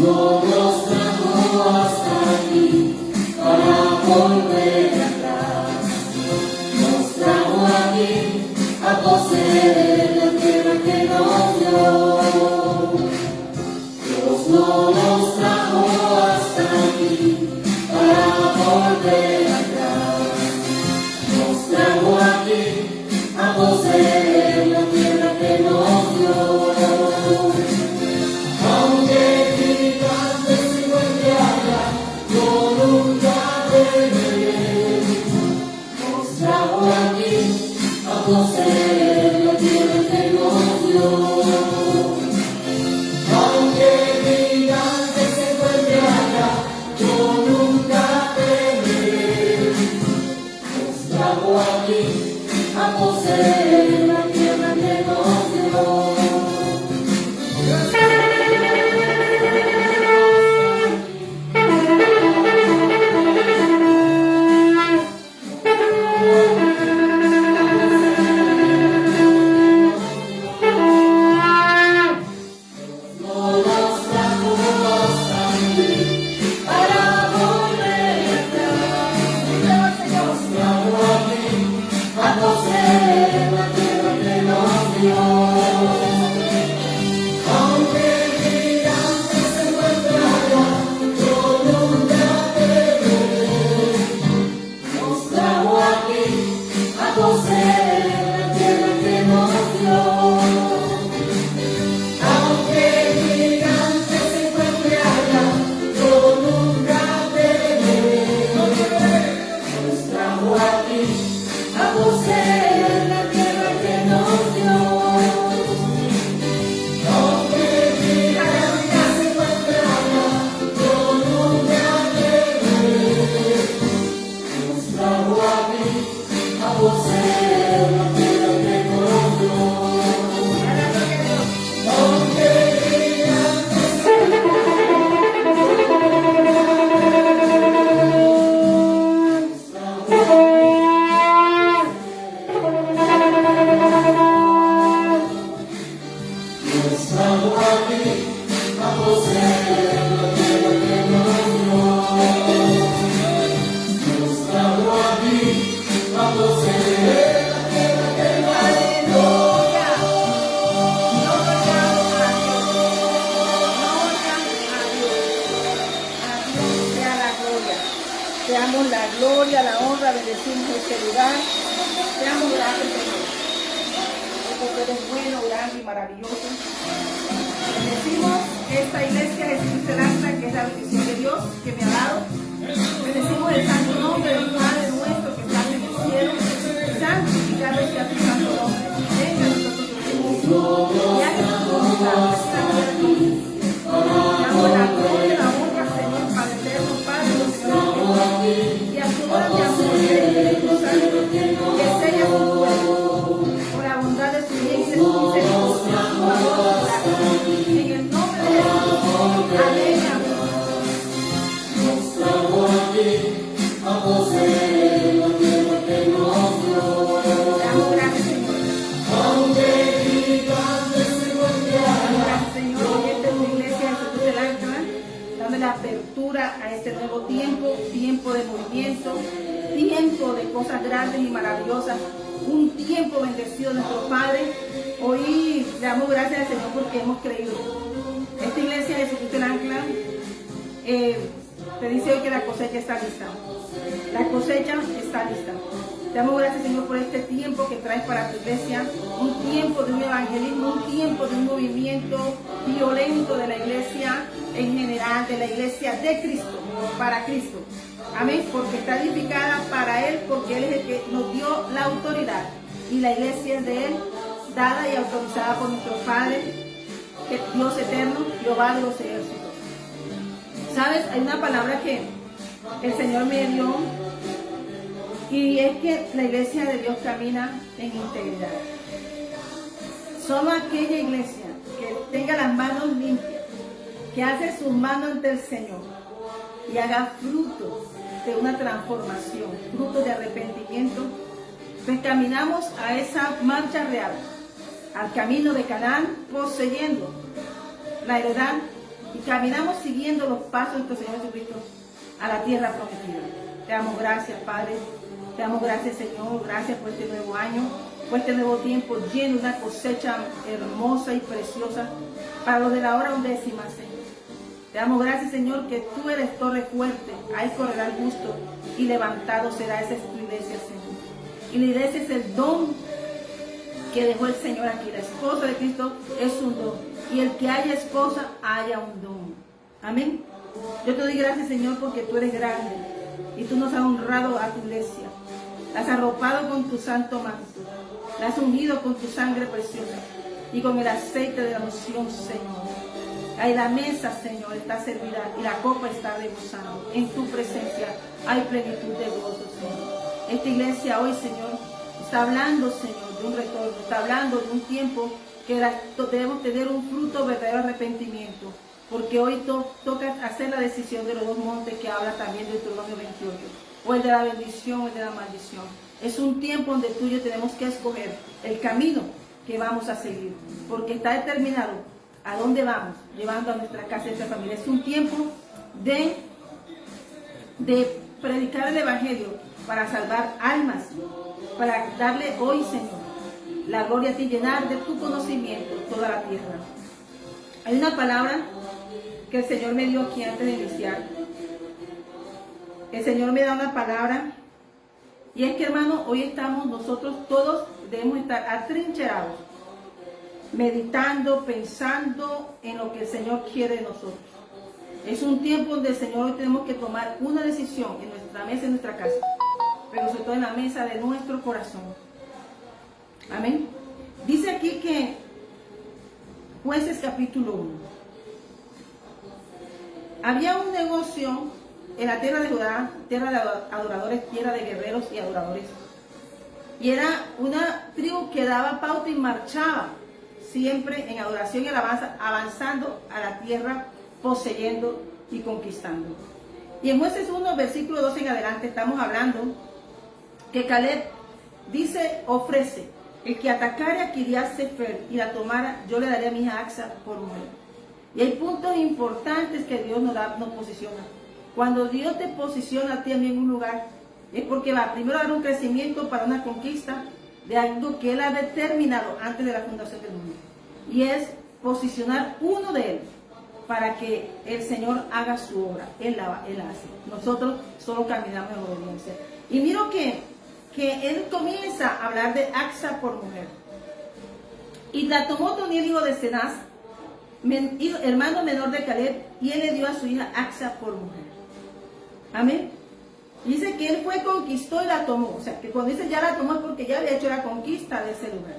no nos trajo hasta aquí para volver atrás. Nos trajo aquí a poseer la tierra que nos dio. Dios no nos trajo hasta aquí para volver atrás. Nos trajo aquí a poseer la tierra que nos dio. Aunque gigantes se encuentre allá, yo nunca temeré. Nos trajo aquí a poseer la tierra que nos dio. Aunque gigantes se encuentre allá, yo nunca temeré. Nos trajo aquí a poseer la tierra que nos dio. Te damos la gloria, la honra, bendecimos este lugar. Te damos gracias, Señor, porque eres bueno, grande y maravilloso. Bendecimos esta iglesia de Esperanza, que es la bendición de Dios que me ha dado. Bendecimos el santo nombre del Padre nuestro que está en el cielo. Santificado sea tu santo nombre. Venga a nosotros y haga tu voluntad. Damos la gloria, la honra, Señor, Padre eterno, Padre, los y a su hora de amor y de Espíritu Santo, que sella su pueblo por la bondad de su bien y de su misericordia, su amor, en el nombre de Jesús. Amén. Nos trajo aquí a poseer la tierra que nos dio. Damos gracias, Señor. Aunque gigantes se encuentre allá. Gracias, Señor. Hoy esta es una iglesia de Jesús del Ángel, dando la apertura a este nuevo tiempo, tiempo de movimiento, tiempo de cosas grandes y maravillosas, un tiempo bendecido de nuestro Padre. Hoy le damos gracias al Señor porque hemos creído. Esta iglesia de Jesús del Ángel te dice hoy que la cosecha está lista. La cosecha está lista. Te damos gracias, Señor, por este tiempo que traes para tu iglesia, un tiempo de un evangelismo, un tiempo de un movimiento violento de la iglesia en general, de la iglesia de Cristo, para Cristo. Amén, porque está edificada para Él, porque Él es el que nos dio la autoridad y la iglesia es de Él, dada y autorizada por nuestro Padre, Dios eterno, Jehová de los ejércitos. ¿Sabes? Hay una palabra que el Señor me dio y es que la iglesia de Dios camina en integridad. Somos aquella iglesia que tenga las manos limpias, que hace sus manos ante el Señor y haga fruto de una transformación, fruto de arrepentimiento. Pues caminamos a esa marcha real, al camino de Canaán, poseyendo la heredad y caminamos siguiendo los pasos de nuestro Señor Jesucristo a la tierra prometida. Te damos gracias, Padre. Te damos gracias, Señor. Gracias por este nuevo año, por este nuevo tiempo lleno de una cosecha hermosa y preciosa para los de la hora 11ª, Señor. Te damos gracias, Señor, que tú eres torre fuerte. Ahí correrá el justo y levantado será esa tu iglesia, Señor. Y la iglesia es el don que dejó el Señor aquí. La esposa de Cristo es un don. Y el que haya esposa, haya un don. Amén. Yo te doy gracias, Señor, porque tú eres grande. Y tú nos has honrado a tu iglesia. La has arropado con tu santo manto. La has ungido con tu sangre preciosa. Y con el aceite de la unción, Señor. Ahí la mesa, Señor, está servida y la copa está rebosando. En tu presencia hay plenitud de gozo, Señor. Esta iglesia hoy, Señor, está hablando, Señor, de un retorno. Está hablando de un tiempo que debemos tener un fruto verdadero arrepentimiento. Porque hoy toca hacer la decisión de los dos montes que habla también de Deuteronomio 28. O el de la bendición o el de la maldición. Es un tiempo donde tú y yo tenemos que escoger el camino que vamos a seguir. Porque está determinado a dónde vamos, llevando a nuestra casa y a nuestra familia. Es un tiempo de predicar el Evangelio para salvar almas, para darle hoy, Señor, la gloria a ti, llenar de tu conocimiento toda la tierra. Hay una palabra que el Señor me dio aquí antes de iniciar. El Señor me da una palabra, y es que, hermano, hoy estamos nosotros todos, debemos estar atrincherados, meditando, pensando en lo que el Señor quiere de nosotros. Es un tiempo donde el Señor hoy tenemos que tomar una decisión en nuestra mesa, en nuestra casa, pero sobre todo en la mesa de nuestro corazón. Amén. Dice aquí que Jueces capítulo 1. Había un negocio en la tierra de Judá, tierra de adoradores, tierra de guerreros y adoradores. Y era una tribu que daba pauta y marchaba siempre en adoración y alabanza, avanzando a la tierra, poseyendo y conquistando. Y en Jueces 1, versículo 12 en adelante, estamos hablando que Caleb dice, ofrece, el que atacare a Kiriat Sefer y la tomara, yo le daré a mi hija Axa por mujer. Y hay puntos importantes que Dios nos posiciona. Cuando Dios te posiciona a ti en un lugar, es porque va primero a dar un crecimiento para una conquista de algo que Él ha determinado antes de la fundación del mundo. Y es posicionar uno de Él para que el Señor haga su obra. Él la hace. Nosotros solo caminamos en obediencia. Y miro que Él comienza a hablar de Axa por mujer. Y la tomó Toniel, hijo de Cenaz, hermano menor de Caleb, y él le dio a su hija Axa por mujer. Amén. Dice que él fue, conquistó y la tomó. O sea, que cuando dice ya la tomó es porque ya había hecho la conquista de ese lugar.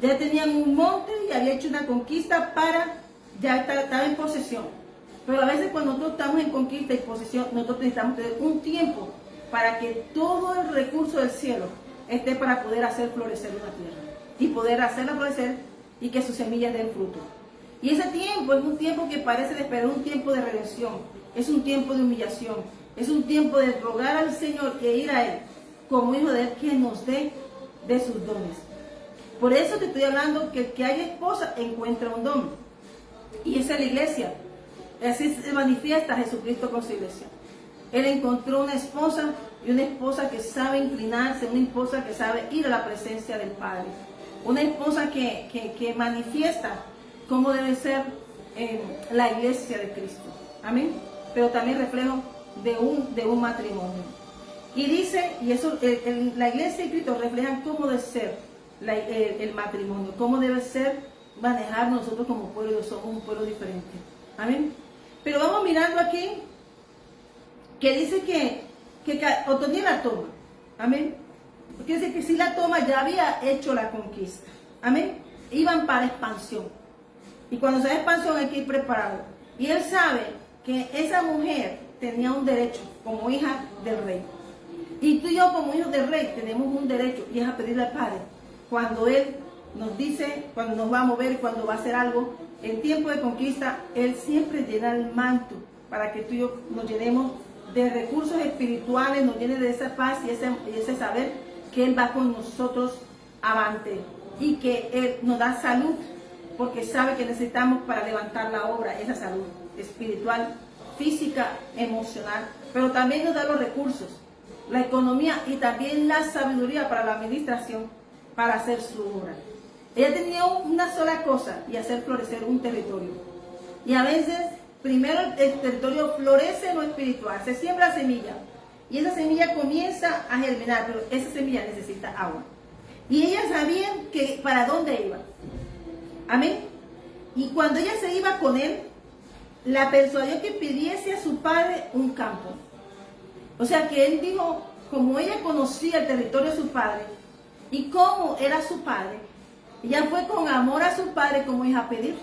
Ya tenían un monte y había hecho una conquista ya estaba en posesión. Pero a veces cuando nosotros estamos en conquista y posesión, nosotros necesitamos tener un tiempo para que todo el recurso del cielo esté para poder hacer florecer una tierra. Y poder hacerla florecer y que sus semillas den fruto. Y ese tiempo es un tiempo que parece de esperar, un tiempo de redención. Es un tiempo de humillación. Es un tiempo de rogar al Señor e ir a Él como hijo de Él que nos dé de sus dones. Por eso te estoy hablando que el que haya esposa encuentra un don. Y esa es la iglesia. Así se manifiesta Jesucristo con su iglesia. Él encontró una esposa y una esposa que sabe inclinarse, una esposa que sabe ir a la presencia del Padre. Una esposa que manifiesta cómo debe ser la iglesia de Cristo. Amén. Pero también reflejo de un matrimonio. Y dice, y eso, la iglesia y Cristo reflejan cómo debe ser el matrimonio, cómo debe ser manejar nosotros como pueblo. Somos un pueblo diferente. Amén. Pero vamos mirando aquí que dice que Otoniel la toma. Amén. Porque dice que si la toma ya había hecho la conquista. Amén. Iban para expansión. Y cuando se da expansión hay que ir preparado. Y él sabe que esa mujer tenía un derecho como hija del rey. Y tú y yo como hijos del rey tenemos un derecho, y es a pedirle al Padre. Cuando Él nos dice, cuando nos va a mover, cuando va a hacer algo, en tiempo de conquista, Él siempre llena el manto para que tú y yo nos llenemos de recursos espirituales, nos llene de esa paz y ese saber que Él va con nosotros avante. Y que Él nos da salud, porque sabe que necesitamos para levantar la obra, esa salud. espiritual, física, emocional, pero también nos da los recursos, la economía y también la sabiduría para la administración, para hacer su obra. Ella tenía una sola cosa, y hacer florecer un territorio. Y a veces, primero el territorio florece en lo espiritual, se siembra semilla, y esa semilla comienza a germinar, pero esa semilla necesita agua. Y ellas sabían que para dónde iba. Amén. Y cuando ella se iba con él, la persuadió que pidiese a su padre un campo. O sea que él dijo, como ella conocía el territorio de su padre y cómo era su padre, ella fue con amor a su padre como hija a pedir.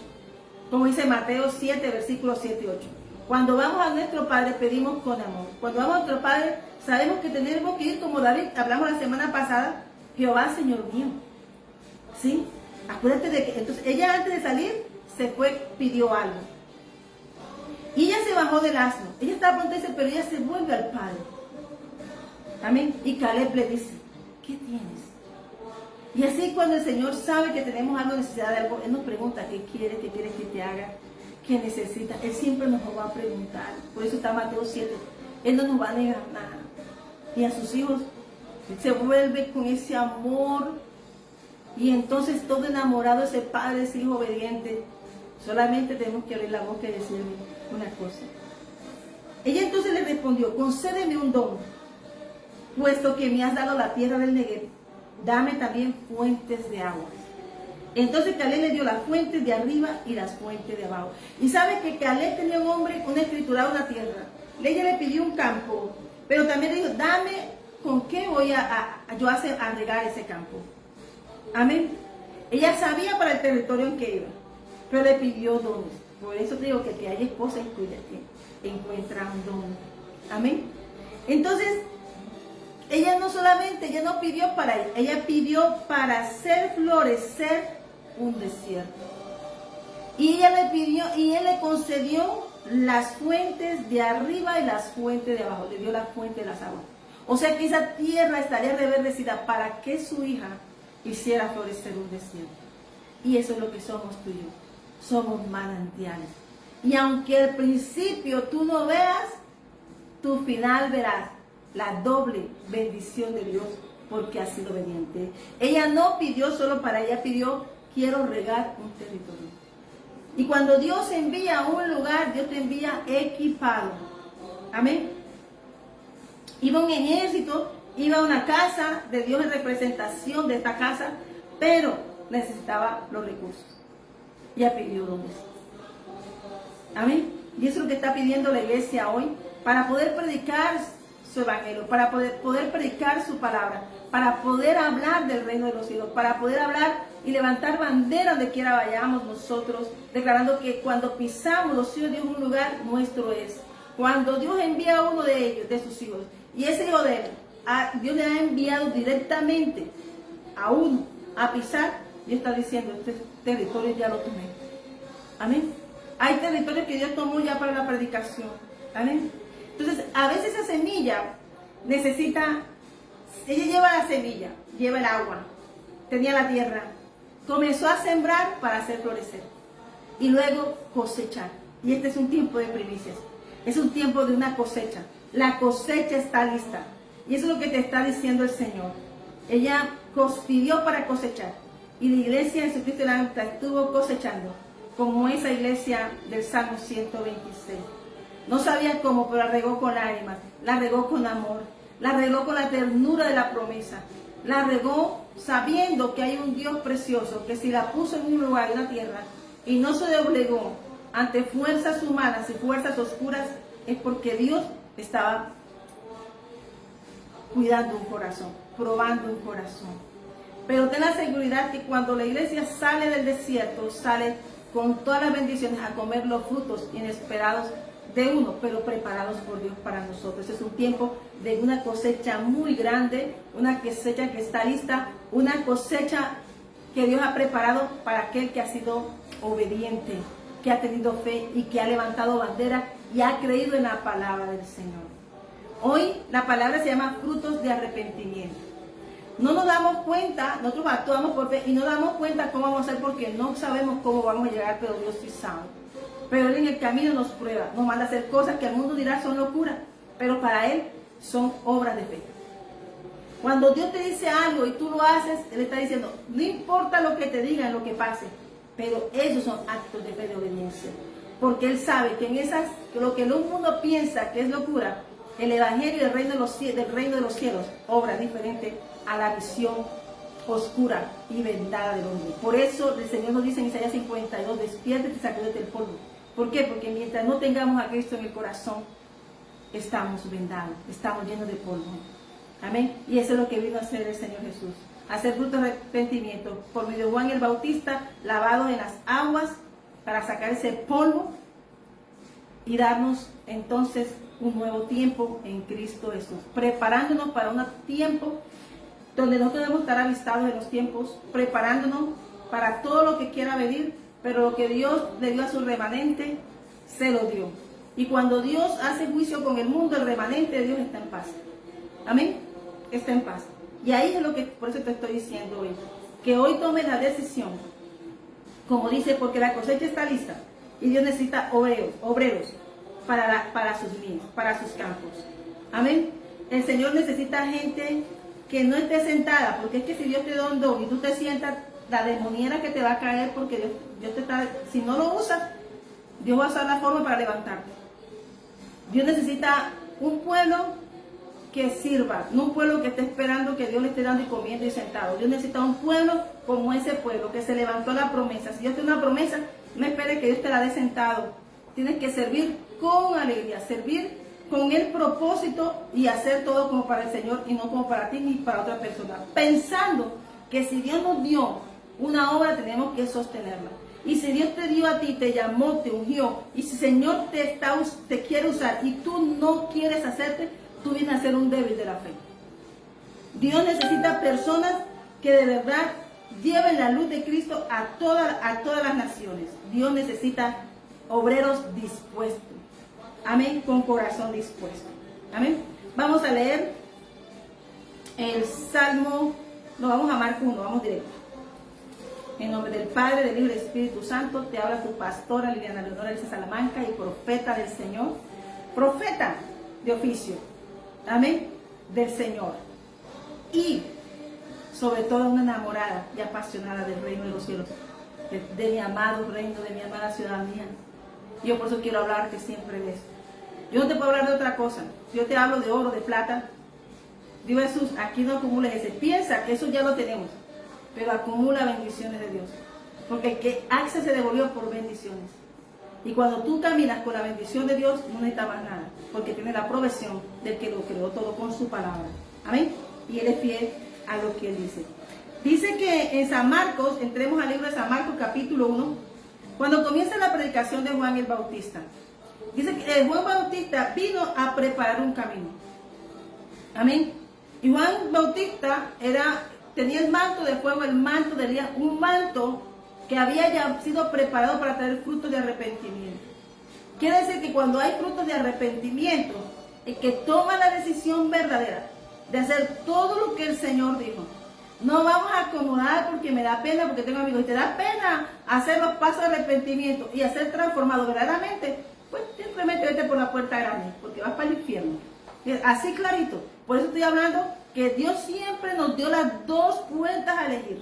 Como dice Mateo 7, versículos 7 y 8. Cuando vamos a nuestro padre pedimos con amor. Cuando vamos a nuestro padre sabemos que tenemos que ir como David, hablamos la semana pasada, Jehová Señor mío. ¿Sí? Acuérdate de que entonces ella antes de salir se fue, pidió algo. Y ella se bajó del asno. Ella estaba pronta y dice, pero ella se vuelve al padre. Amén. Y Caleb le dice, ¿qué tienes? Y así cuando el Señor sabe que tenemos algo, necesidad de algo, Él nos pregunta, ¿qué quieres que te haga? ¿Qué necesitas? Él siempre nos va a preguntar. Por eso está Mateo 7. Él no nos va a negar nada. Y a sus hijos se vuelve con ese amor. Y entonces todo enamorado, ese padre, ese hijo obediente. Solamente tenemos que abrir la boca y decirle una cosa. Ella entonces le respondió, concédeme un don, puesto que me has dado la tierra del Negev, dame también fuentes de agua. Entonces Caleb le dio las fuentes de arriba y las fuentes de abajo. Y sabe que Caleb tenía un hombre, una escritura, una tierra. Ella le pidió un campo, pero también le dijo, dame con qué voy a regar ese campo. Amén. Ella sabía para el territorio en que iba, pero le pidió dones. Por eso te digo que hay esposas que encuentran un don. Amén. Entonces, ella no solamente, ella no pidió para ella pidió para hacer florecer un desierto. Y ella le pidió, y él le concedió las fuentes de arriba y las fuentes de abajo. Le dio la fuente de las aguas. O sea que esa tierra estaría reverdecida para que su hija hiciera florecer un desierto. Y eso es lo que somos tú y yo. Somos manantiales. Y aunque al principio tú no veas, tu final verás la doble bendición de Dios porque ha sido obediente. Ella no pidió solo para ella, pidió, quiero regar un territorio. Y cuando Dios envía a un lugar, Dios te envía equipado. Amén. Iba un ejército, iba a una casa de Dios en representación de esta casa, pero necesitaba los recursos. Ella pidió dones. Amén. Y eso es lo que está pidiendo la iglesia hoy para poder predicar su evangelio, para poder predicar su palabra, para poder hablar del reino de los cielos, para poder hablar y levantar bandera donde quiera vayamos nosotros, declarando que cuando pisamos los cielos de Dios, un lugar nuestro es. Cuando Dios envía a uno de ellos, de sus hijos, y ese hijo de él, Dios le ha enviado directamente a uno a pisar, Dios está diciendo, este territorio ya lo tomé. Amén. Hay territorios que Dios tomó ya para la predicación. Amén. Entonces, a veces esa semilla necesita, ella lleva la semilla, lleva el agua, tenía la tierra, comenzó a sembrar para hacer florecer y luego cosechar. Y este es un tiempo de primicias, es un tiempo de una cosecha. La cosecha está lista y eso es lo que te está diciendo el Señor. Ella pidió para cosechar y la iglesia de Jesucristo la estuvo cosechando, como esa iglesia del Salmo 126. No sabía cómo, pero la regó con lágrimas, la regó con amor, la regó con la ternura de la promesa, la regó sabiendo que hay un Dios precioso que si la puso en un lugar, en la tierra, y no se doblegó ante fuerzas humanas y fuerzas oscuras, es porque Dios estaba cuidando un corazón, probando un corazón. Pero ten la seguridad que cuando la iglesia sale del desierto, sale con todas las bendiciones a comer los frutos inesperados de uno, pero preparados por Dios para nosotros. Es un tiempo de una cosecha muy grande, una cosecha que está lista, una cosecha que Dios ha preparado para aquel que ha sido obediente, que ha tenido fe y que ha levantado bandera y ha creído en la palabra del Señor. Hoy la palabra se llama frutos de arrepentimiento. No nos damos cuenta, nosotros actuamos por fe y no damos cuenta cómo vamos a hacer porque no sabemos cómo vamos a llegar, pero Dios sí sabe. Pero Él en el camino nos prueba, nos manda a hacer cosas que el mundo dirá son locura, pero para Él son obras de fe. Cuando Dios te dice algo y tú lo haces, Él está diciendo, no importa lo que te digan, lo que pase, pero esos son actos de fe, de obediencia. Porque Él sabe que en que lo que el mundo piensa que es locura, el Evangelio del reino de los cielos obra diferente a la visión oscura y vendada del hombre. Por eso el Señor nos dice en Isaías 52, despiértate y sacúdete el polvo. ¿Por qué? Porque mientras no tengamos a Cristo en el corazón, estamos vendados, estamos llenos de polvo. Amén. Y eso es lo que vino a hacer el Señor Jesús. Hacer fruto de arrepentimiento por medio de Juan el Bautista, lavados en las aguas para sacar ese polvo y darnos entonces un nuevo tiempo en Cristo Jesús. Preparándonos para un tiempo donde no debemos estar avistados en los tiempos, preparándonos para todo lo que quiera venir, pero lo que Dios le dio a su remanente, se lo dio. Y cuando Dios hace juicio con el mundo, el remanente de Dios está en paz. Amén. Está en paz. Y ahí es lo que, por eso te estoy diciendo hoy, que hoy tomes la decisión, como dice, porque la cosecha está lista y Dios necesita obreros para sus bienes, para sus campos. Amén. El Señor necesita gente que no esté sentada, porque es que si Dios te da un don y tú te sientas, la demoniera que te va a caer, porque Dios te está, si no lo usas, Dios va a usar la forma para levantarte. Dios necesita un pueblo que sirva, no un pueblo que esté esperando que Dios le esté dando y comiendo y sentado. Dios necesita un pueblo como ese pueblo que se levantó a la promesa. Si Dios te da una promesa, no esperes que Dios te la dé sentado. Tienes que servir con alegría, servir con el propósito y hacer todo como para el Señor y no como para ti ni para otra persona. Pensando que si Dios nos dio una obra, tenemos que sostenerla. Y si Dios te dio a ti, te llamó, te ungió, y si el Señor te quiere usar y tú no quieres hacerte, tú vienes a ser un débil de la fe. Dios necesita personas que de verdad lleven la luz de Cristo a todas las naciones. Dios necesita obreros dispuestos. Amén, con corazón dispuesto. Amén. Vamos a leer el Salmo, vamos a Marcos 1, vamos directo. En nombre del Padre, del Hijo y del Espíritu Santo, te habla tu pastora Liliana Leonora Elsa Salamanca y profeta del Señor. Profeta de oficio. Amén, del Señor. Y sobre todo una enamorada y apasionada del reino de los cielos, de mi amado reino, de mi amada ciudadanía. Yo por eso quiero hablarte siempre de eso. Yo no te puedo hablar de otra cosa. Yo te hablo de oro, de plata. Dios Jesús, aquí no acumules ese. Piensa que eso ya lo tenemos, pero acumula bendiciones de Dios. Porque el que Axa se devolvió por bendiciones. Y cuando tú caminas con la bendición de Dios, no necesitas más nada, porque tiene la provisión del que lo creó todo con su palabra. Amén. Y Él es fiel a lo que Él dice. Dice que en San Marcos, entremos al libro de San Marcos capítulo 1, cuando comienza la predicación de Juan el Bautista. Dice que Juan Bautista vino a preparar un camino. Amén. Y Juan Bautista tenía el manto de fuego, el manto de Elías, un manto que había ya sido preparado para traer frutos de arrepentimiento. Quiere decir que cuando hay frutos de arrepentimiento, el que toma la decisión verdadera de hacer todo lo que el Señor dijo, no vamos a acomodar porque me da pena, porque tengo amigos, y te da pena hacer los pasos de arrepentimiento y a ser transformado verdaderamente, pues simplemente vete por la puerta grande, porque vas para el infierno. Así clarito. Por eso estoy hablando que Dios siempre nos dio las dos puertas a elegir.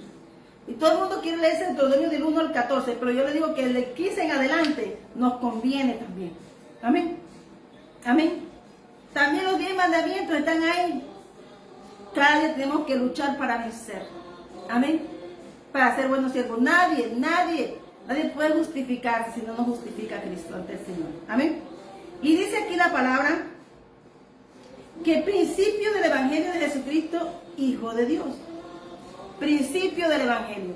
Y todo el mundo quiere leerse Deuteronomio del 1 al 14, pero yo le digo que el de 15 en adelante nos conviene también. Amén. Amén. También los 10 mandamientos están ahí. Cada día tenemos que luchar para vencer. Amén. Para ser buenos siervos. Nadie puede justificarse si no nos justifica Cristo ante el Señor. Amén. Y dice aquí la palabra que el principio del Evangelio de Jesucristo, Hijo de Dios. Principio del Evangelio.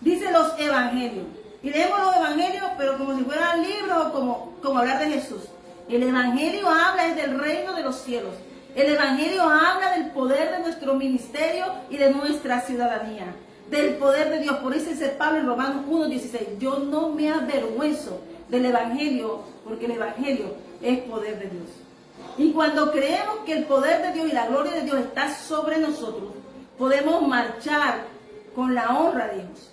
Dice los Evangelios. Y leemos los Evangelios, pero como si fueran libros o como hablar de Jesús. El Evangelio habla del reino de los cielos. El Evangelio habla del poder de nuestro ministerio y de nuestra ciudadanía. Del poder de Dios. Por eso dice Pablo en Romanos 1:16. Yo no me avergüenzo del Evangelio, porque el Evangelio es poder de Dios. Y cuando creemos que el poder de Dios y la gloria de Dios está sobre nosotros, podemos marchar con la honra de Dios.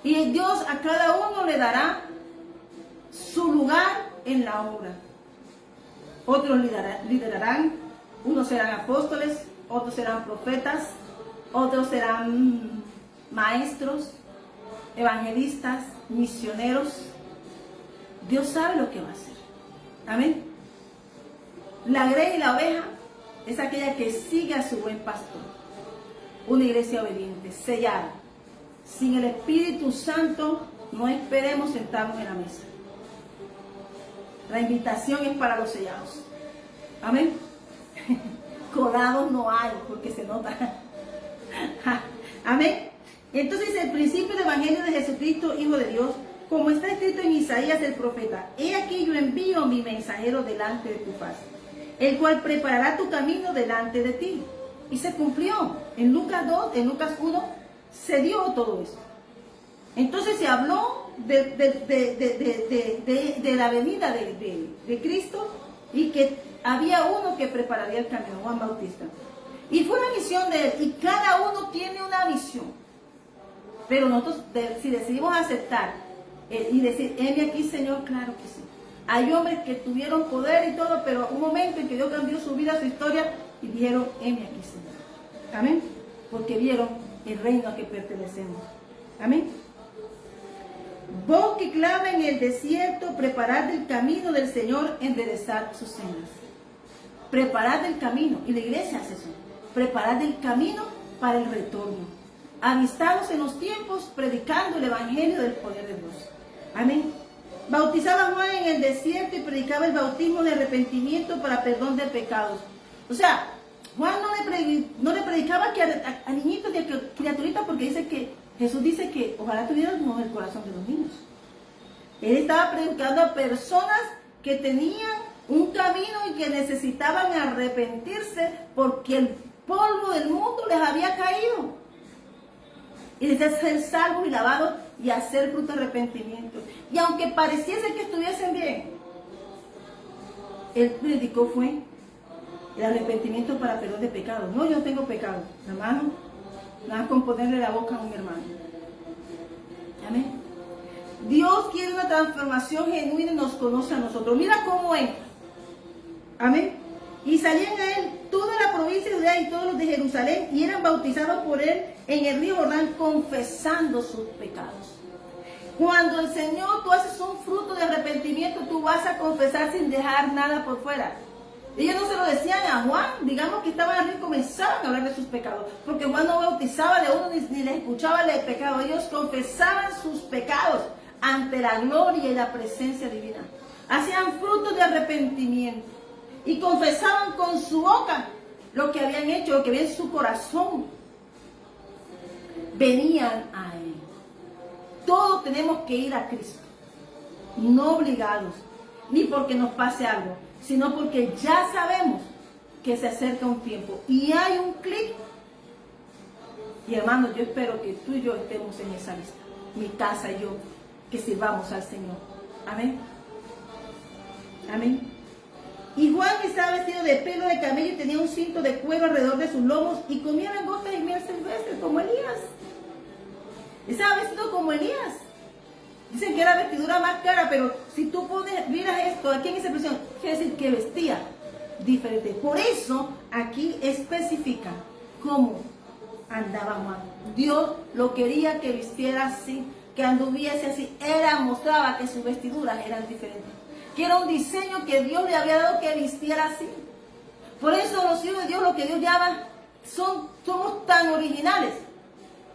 Y Dios a cada uno le dará su lugar en la obra. Otros liderarán, unos serán apóstoles, otros serán profetas, otros serán maestros, evangelistas, misioneros. Dios sabe lo que va a hacer. Amén. La grey y la oveja es aquella que sigue a su buen pastor. Una iglesia obediente, sellada. Sin el Espíritu Santo no esperemos sentarnos en la mesa. La invitación es para los sellados. Amén. Colados no hay, porque se nota. Amén. Entonces el principio del Evangelio de Jesucristo, Hijo de Dios, como está escrito en Isaías el profeta: he aquí yo envío mi mensajero delante de tu faz, el cual preparará tu camino delante de ti. Y se cumplió. En Lucas 2, en Lucas 1, se dio todo esto. Entonces se habló de la venida de Cristo, y que había uno que prepararía el camino, Juan Bautista. Y fue la misión de él, y cada uno tiene una misión. Pero nosotros, si decidimos aceptar y decir, heme aquí, Señor, claro que sí. Hay hombres que tuvieron poder y todo, pero un momento en que Dios cambió su vida, su historia, y dijeron, heme aquí, Señor. Amén. Porque vieron el reino a que pertenecemos. Amén. Vos que clama en el desierto, preparad el camino del Señor, enderezad sus sendas. Preparad el camino, y la iglesia hace eso. Preparad el camino para el retorno. Avistados en los tiempos, predicando el evangelio del poder de Dios. Amén. Bautizaba Juan en el desierto y predicaba el bautismo de arrepentimiento para perdón de pecados. O sea, Juan no le predicaba que a niñitos y a criaturitas, porque dice que Jesús dice que ojalá tuviéramos el corazón de los niños. Él estaba predicando a personas que tenían un camino y que necesitaban arrepentirse porque el polvo del mundo les había caído. Y desde ser salvos y lavados y hacer fruto de arrepentimiento. Y aunque pareciese que estuviesen bien, él predicó fue el arrepentimiento para perdón de pecados. No, yo no tengo pecado, hermano. Nada con ponerle la boca a un hermano. Amén. Dios quiere una transformación genuina y nos conoce a nosotros. Mira cómo entra. Amén. Y salían a él toda la provincia de Judea y todos los de Jerusalén, y eran bautizados por él en el río Jordán, confesando sus pecados. Cuando el Señor, tú haces un fruto de arrepentimiento, tú vas a confesar sin dejar nada por fuera. Ellos no se lo decían a Juan, digamos que estaban arriba y comenzaban a hablar de sus pecados, porque Juan no bautizaba de uno ni les escuchaba el pecado. Ellos confesaban sus pecados ante la gloria y la presencia divina. Hacían frutos de arrepentimiento y confesaban con su boca lo que habían hecho, lo que había en su corazón. Venían a él. Todos tenemos que ir a Cristo, no obligados, ni porque nos pase algo, sino porque ya sabemos que se acerca un tiempo y hay un clic. Y hermanos, yo espero que tú y yo estemos en esa lista, mi casa y yo, que sirvamos al Señor. Amén. Amén. Y Juan estaba vestido de pelo de camello y tenía un cinto de cuero alrededor de sus lomos, y comía langostas y miel silvestre como Elías. Estaba vestido como Elías. Dicen que era la vestidura más cara, pero si tú miras esto aquí en esa expresión, quiere decir que vestía diferente. Por eso aquí especifica cómo andaba Juan. Dios lo quería que vistiera así, que anduviese así. Mostraba que sus vestiduras eran diferentes, que era un diseño que Dios le había dado que vistiera así. Por eso los hijos de Dios, lo que Dios llama, somos tan originales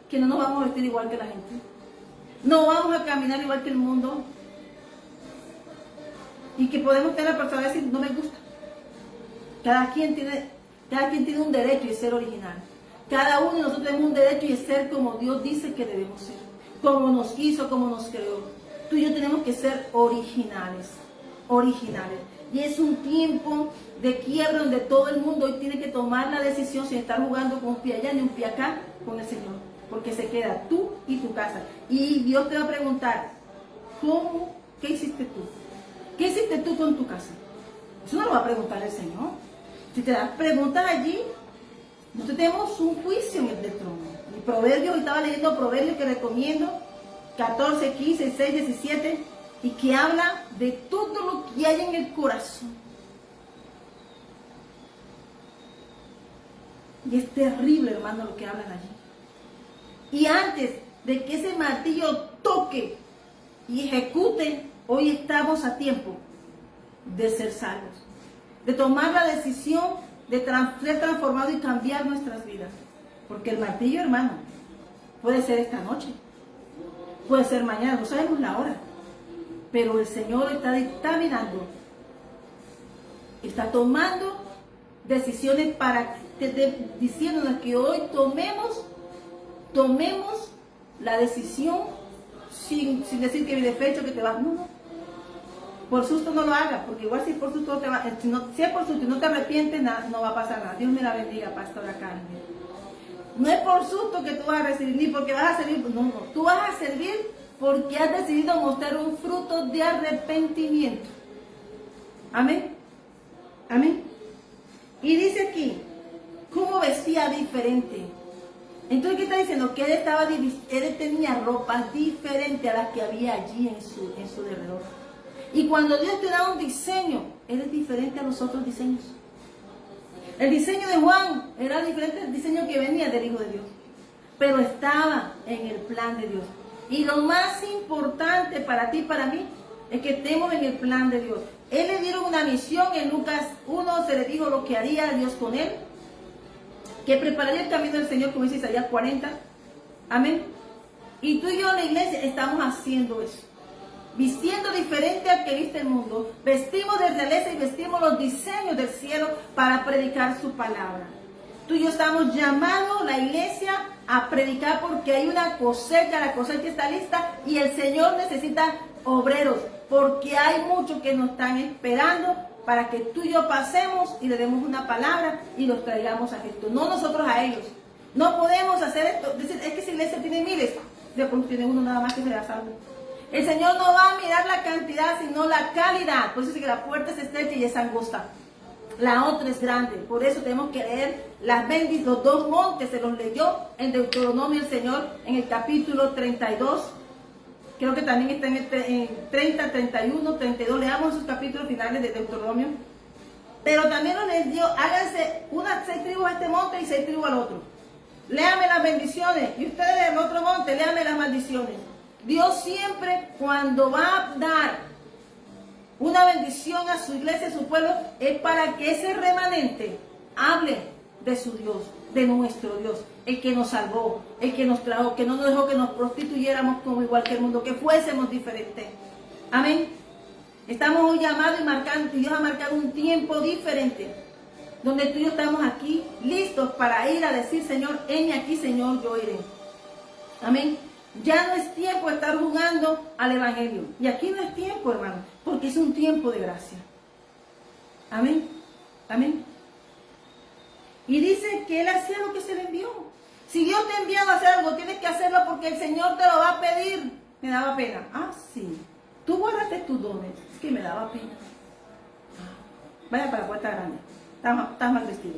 que no nos vamos a vestir igual que la gente. No vamos a caminar igual que el mundo. Y que podemos tener la persona decir, no me gusta. Cada quien tiene un derecho de ser original. Cada uno de nosotros tenemos un derecho de ser como Dios dice que debemos ser. Como nos hizo, como nos creó. Tú y yo tenemos que ser originales. Originales. Y es un tiempo de quiebra donde todo el mundo hoy tiene que tomar la decisión sin estar jugando con un pie allá ni un pie acá con el Señor. Porque se queda tú y tu casa. Y Dios te va a preguntar, ¿qué hiciste tú? ¿Qué hiciste tú con tu casa? Eso no lo va a preguntar el Señor. Si te das preguntas allí, nosotros tenemos un juicio en el trono. Y Proverbios, hoy estaba leyendo Proverbios que recomiendo, 14, 15, 6, 17. y que habla de todo lo que hay en el corazón. Y es terrible, hermano, lo que hablan allí. Y antes de que ese martillo toque y ejecute, hoy estamos a tiempo de ser salvos, de tomar la decisión de ser transformado y cambiar nuestras vidas. Porque el martillo, hermano, puede ser esta noche, puede ser mañana, no sabemos la hora, pero el Señor está mirando, está tomando decisiones para diciéndonos que hoy tomemos la decisión sin decir que mi defecho, que te vas. No. Por susto no lo hagas, porque igual si por susto si es por susto y no te arrepientes, no va a pasar nada. Dios me la bendiga, pastora Carmen. No es por susto que tú vas a recibir, ni porque vas a servir, no. Tú vas a servir porque has decidido mostrar un fruto de arrepentimiento. Amén. Amén. Y dice aquí, ¿cómo vestía diferente? Entonces, ¿qué está diciendo? Que él tenía ropas diferentes a las que había allí en su derredor. Y cuando Dios te da un diseño, él es diferente a los otros diseños. El diseño de Juan era diferente al diseño que venía del Hijo de Dios, pero estaba en el plan de Dios. Y lo más importante para ti y para mí es que estemos en el plan de Dios. Él le dieron una misión, en Lucas 1 se le dijo lo que haría Dios con él, que prepararía el camino del Señor, como dice Isaías 40. Amén. Y tú y yo en la iglesia estamos haciendo eso, vistiendo diferente al que viste el mundo. Vestimos de realeza y vestimos los diseños del cielo para predicar su palabra. Tú y yo estamos llamados, la iglesia, a predicar porque hay una cosecha, la cosecha está lista y el Señor necesita obreros, porque hay muchos que nos están esperando para que tú y yo pasemos y le demos una palabra y los traigamos a Cristo, no nosotros a ellos. No podemos hacer esto, decir, es que esa iglesia tiene miles, de pronto tiene uno nada más que será salvo. El Señor no va a mirar la cantidad, sino la calidad. Por eso es que la puerta es estrecha y es angosta. La otra es grande. Por eso tenemos que leer los dos montes. Se los leyó en Deuteronomio el Señor en el capítulo 32. Creo que también está en 30, 31, 32. Leamos esos capítulos finales de Deuteronomio. Pero también nos les dio, háganse 6 tribus a este monte y 6 tribus al otro. Léame las bendiciones. Y ustedes en otro monte, léame las maldiciones. Dios siempre, cuando va a dar una bendición a su iglesia, a su pueblo, es para que ese remanente hable de su Dios, de nuestro Dios, el que nos salvó, el que nos trajo, que no nos dejó que nos prostituyéramos como igual que el mundo, que fuésemos diferentes. Amén. Estamos hoy llamados y Dios ha marcado un tiempo diferente, donde tú y yo estamos aquí listos para ir a decir, Señor, heme aquí, Señor, yo iré. Amén. Ya no es tiempo de estar jugando al Evangelio. Y aquí no es tiempo, hermano, porque es un tiempo de gracia. Amén. Amén. Y dice que Él hacía lo que se le envió. Si Dios te ha enviado a hacer algo, tienes que hacerlo porque el Señor te lo va a pedir. Me daba pena. Ah, sí. Tú guardaste tus dones. Es que me daba pena. Vaya para la puerta grande. Estás mal vestido.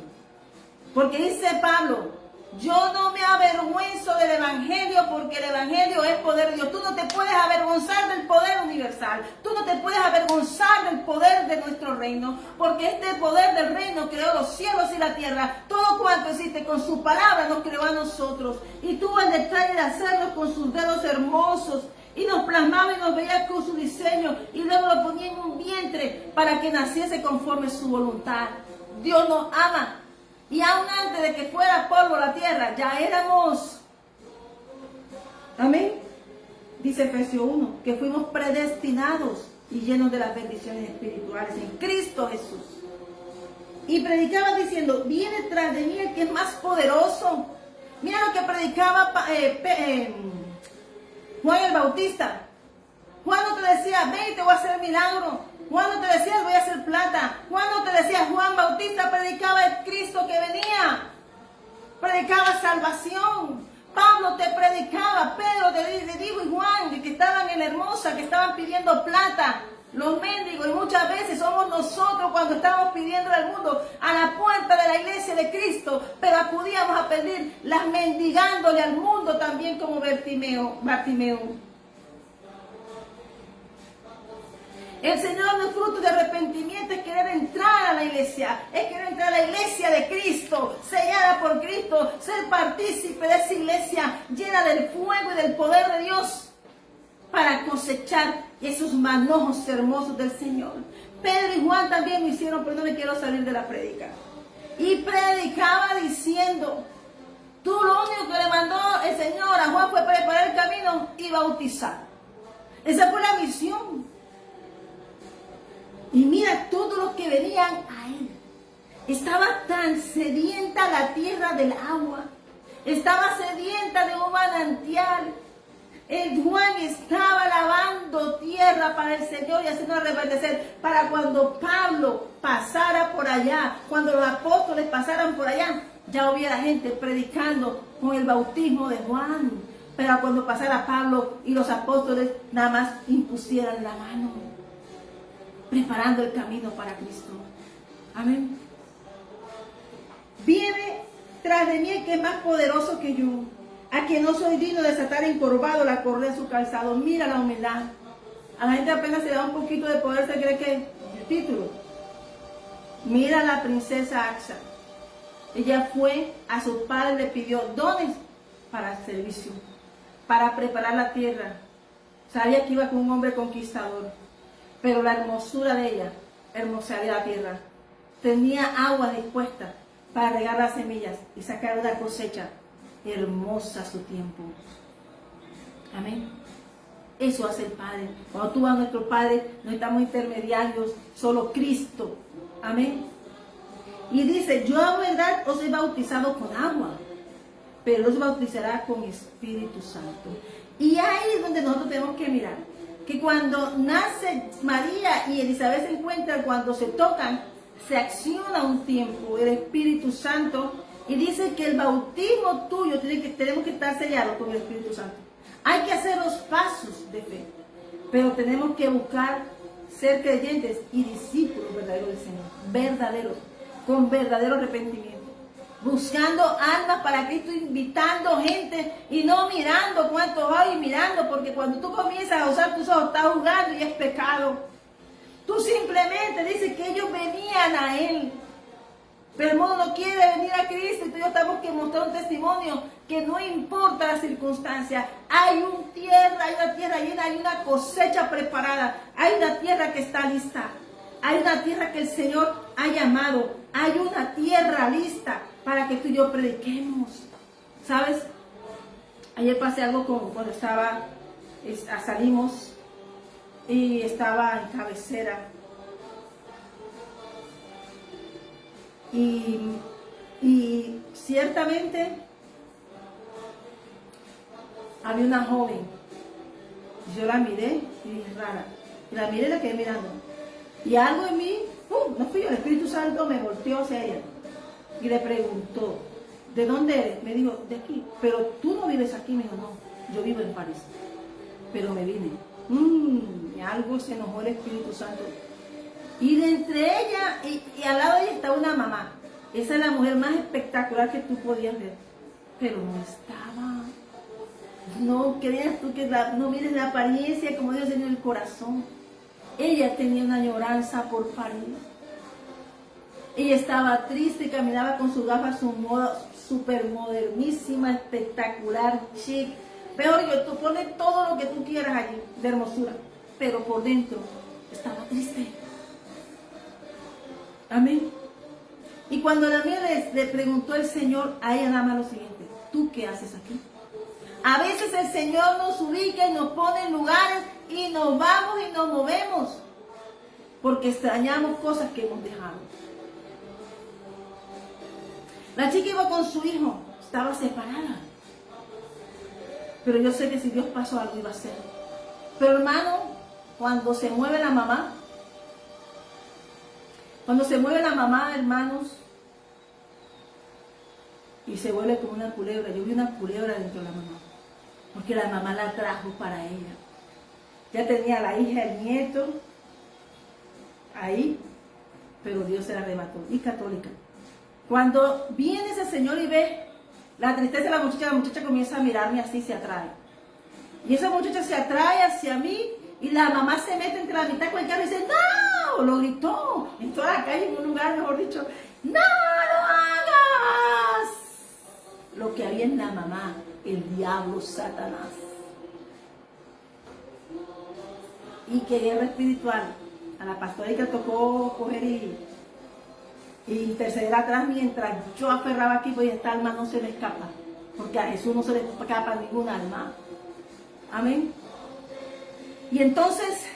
Porque dice Pablo, yo no me avergüenzo del Evangelio porque el Evangelio es poder de Dios. Tú no te puedes avergonzar del poder universal. Tú no te puedes avergonzar del poder de nuestro reino. Porque este poder del reino creó los cielos y la tierra. Todo cuanto existe con su palabra nos creó a nosotros. Y tuvo el detalle de hacerlo con sus dedos hermosos. Y nos plasmaba y nos veía con su diseño. Y luego lo ponía en un vientre para que naciese conforme su voluntad. Dios nos ama. Y aún antes de que fuera polvo la tierra, ya éramos. Amén. Dice Efesios 1, que fuimos predestinados y llenos de las bendiciones espirituales en Cristo Jesús. Y predicaba diciendo, viene tras de mí el que es más poderoso. Mira lo que predicaba Juan el Bautista. Juan no te decía, ven y te voy a hacer milagro. Juan no te decía, voy a hacer plata. Juan no te decía, Juan Bautista predicaba el Cristo que venía. Predicaba salvación. Pablo te predicaba, Pedro te dijo, y Juan, que estaban en la Hermosa, que estaban pidiendo plata. Los mendigos, y muchas veces somos nosotros cuando estamos pidiendo al mundo a la puerta de la iglesia de Cristo, pero acudíamos a pedir, las mendigándole al mundo también como Bartimeo. El Señor no es fruto de arrepentimiento, es querer entrar a la iglesia, es querer entrar a la iglesia de Cristo, sellada por Cristo, ser partícipe de esa iglesia llena del fuego y del poder de Dios para cosechar esos manojos hermosos del Señor. Pedro y Juan también lo hicieron, pero no me quiero salir de la prédica. Y predicaba diciendo, tú lo único que le mandó el Señor a Juan fue preparar el camino y bautizar. Esa fue la misión. Y mira todos los que venían a él. Estaba tan sedienta la tierra del agua. Estaba sedienta de un manantial. El Juan estaba lavando tierra para el Señor y haciendo reverdecer para cuando Pablo pasara por allá, cuando los apóstoles pasaran por allá, ya hubiera gente predicando con el bautismo de Juan. Pero cuando pasara Pablo y los apóstoles nada más impusieran la mano, preparando el camino para Cristo. Amén. Viene tras de mí el que es más poderoso que yo, a quien no soy digno de desatar encorvado la correa de su calzado. Mira la humildad. A la gente apenas se le da un poquito de poder, se cree que el título. Mira a la princesa Axa. Ella fue a su padre, le pidió dones para el servicio, para preparar la tierra. Sabía que iba con un hombre conquistador, pero la hermosura de ella hermosaría la tierra. Tenía agua dispuesta para regar las semillas y sacar una cosecha hermosa a su tiempo. Amén. Eso hace el Padre. Cuando tú vas a nuestro Padre, no estamos intermediarios, solo Cristo. Amén. Y dice, yo a verdad os he bautizado con agua, pero os bautizará con Espíritu Santo. Y ahí es donde nosotros tenemos que mirar, que cuando nace María y Elizabeth se encuentran, cuando se tocan, se acciona un tiempo el Espíritu Santo, y dice que el bautismo tuyo tenemos que estar sellados con el Espíritu Santo. Hay que hacer los pasos de fe, pero tenemos que buscar ser creyentes y discípulos verdaderos del Señor, verdaderos, con verdadero arrepentimiento, buscando almas para Cristo, invitando gente y no mirando cuántos hay, mirando, porque cuando tú comienzas a usar tus ojos, estás jugando y es pecado. Tú simplemente dices que ellos venían a Él, pero el mundo no quiere venir a Cristo, y todos tenemos que mostrar un testimonio que no importa la circunstancia, hay una tierra llena, hay una cosecha preparada, hay una tierra que está lista, hay una tierra que el Señor ha llamado, hay una tierra lista para que tú y yo prediquemos. ¿Sabes? Ayer pasé algo cuando salimos y estaba en Cabecera. Y ciertamente había una joven. Yo la miré y dije, rara. Y la miré y la quedé mirando. Y algo en mí, no fui yo, el Espíritu Santo me volteó hacia ella. Y le preguntó, ¿de dónde eres? Me dijo, de aquí. Pero tú no vives aquí. Me dijo, no, yo vivo en París. Pero me vine. Y algo se enojó el Espíritu Santo. Y de entre ella y al lado de ella estaba una mamá. Esa es la mujer más espectacular que tú podías ver. Pero no estaba. No creas tú que no mires la apariencia como Dios tiene en el corazón. Ella tenía una añoranza por París. Ella estaba triste y caminaba con sus gafas, su moda súper modernísima, espectacular, chic. Peor yo, tú pones todo lo que tú quieras allí de hermosura, pero por dentro estaba triste. Amén. Y cuando la mía le preguntó el Señor a ella nada más lo siguiente, ¿tú qué haces aquí? A veces el Señor nos ubica y nos pone en lugares y nos vamos y nos movemos porque extrañamos cosas que hemos dejado. La chica iba con su hijo, estaba separada. Pero yo sé que si Dios pasó algo iba a hacer. Pero hermano, cuando se mueve la mamá, hermanos, y se vuelve como una culebra. Yo vi una culebra dentro de la mamá, porque la mamá la trajo para ella. Ya tenía la hija, el nieto, ahí, pero Dios se la arrebató. Y católica. Cuando viene ese señor y ve la tristeza de la muchacha comienza a mirarme así, se atrae. Y esa muchacha se atrae hacia mí y la mamá se mete entre la mitad con el carro y dice, ¡no! Lo gritó en toda la calle, en un lugar, mejor dicho, ¡no lo hagas! Lo que había en la mamá, el diablo, Satanás. Y que guerra espiritual. A la pastora que tocó coger y interceder atrás mientras yo aferraba aquí, pues esta alma no se le escapa. Porque a Jesús no se le escapa ningún alma. Amén. Y entonces,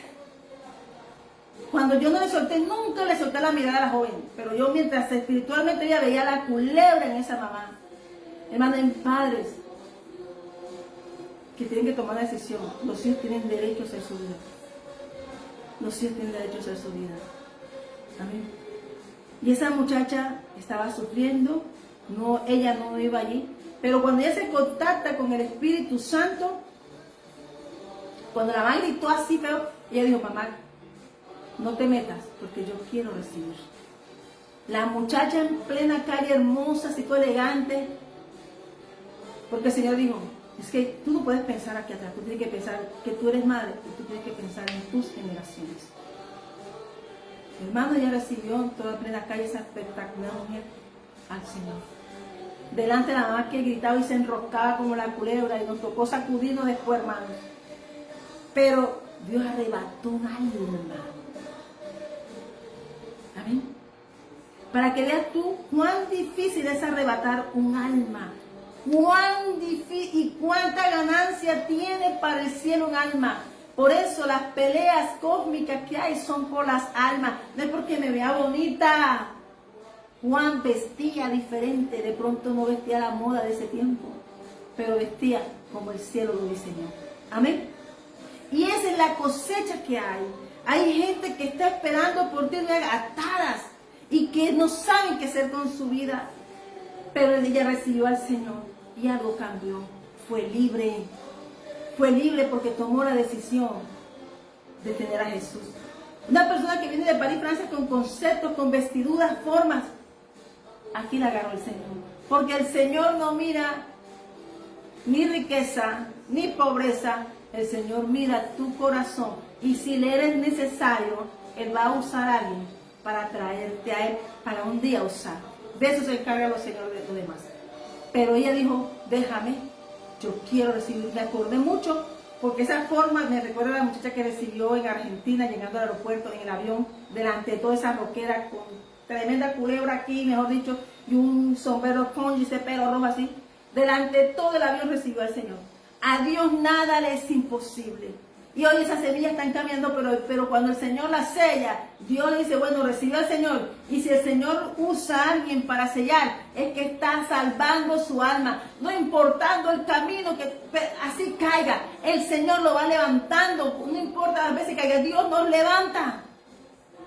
cuando yo no le solté, nunca le solté la mirada a la joven. Pero yo mientras espiritualmente ella veía la culebra en esa mamá. Hermano, en padres que tienen que tomar la decisión. Los hijos tienen derecho a hacer su vida. Los hijos tienen derecho a hacer su vida. Amén. Y esa muchacha estaba sufriendo. No, ella no iba allí. Pero cuando ella se contacta con el Espíritu Santo, cuando la mamá gritó así feo, ella dijo, mamá, no te metas, porque yo quiero recibir. La muchacha en plena calle, hermosa, así todo elegante, porque el Señor dijo, es que tú no puedes pensar aquí atrás, tú tienes que pensar que tú eres madre y tú tienes que pensar en tus generaciones. Mi hermano ya recibió en toda plena calle esa espectacular mujer al Señor. Delante de la mamá que gritaba y se enroscaba como la culebra y nos tocó sacudirnos después, hermanos. Pero Dios arrebató un alma, hermano. Amén. Para que veas tú cuán difícil es arrebatar un alma. Cuán difícil y cuánta ganancia tiene para el cielo un alma. Por eso las peleas cósmicas que hay son por las almas. No es porque me vea bonita. Juan vestía diferente. De pronto no vestía la moda de ese tiempo. Pero vestía como el cielo lo diseñó. Amén. Y esa es la cosecha que hay. Hay gente que está esperando por ti atadas y que no saben qué hacer con su vida. Pero ella recibió al Señor y algo cambió. Fue libre. Fue libre porque tomó la decisión de tener a Jesús. Una persona que viene de París, Francia, con conceptos, con vestiduras, formas. Aquí la agarró el Señor. Porque el Señor no mira ni riqueza, ni pobreza. El Señor mira tu corazón y si le eres necesario, Él va a usar a alguien para traerte a Él, para un día usar. De eso se encarga los señores de los demás. Pero ella dijo, déjame, yo quiero recibir. Me acordé mucho porque esa forma me recuerda a la muchacha que recibió en Argentina, llegando al aeropuerto en el avión, delante de toda esa roquera con tremenda culebra aquí, mejor dicho, y un sombrero con ese pelo rojo así. Delante de todo el avión recibió al Señor. A Dios nada le es imposible. Y hoy esas semillas están cambiando, pero cuando el Señor las sella, Dios le dice, bueno, recibe al Señor. Y si el Señor usa a alguien para sellar, es que está salvando su alma. No importando el camino que así caiga, el Señor lo va levantando. No importa las veces que caiga, Dios nos levanta.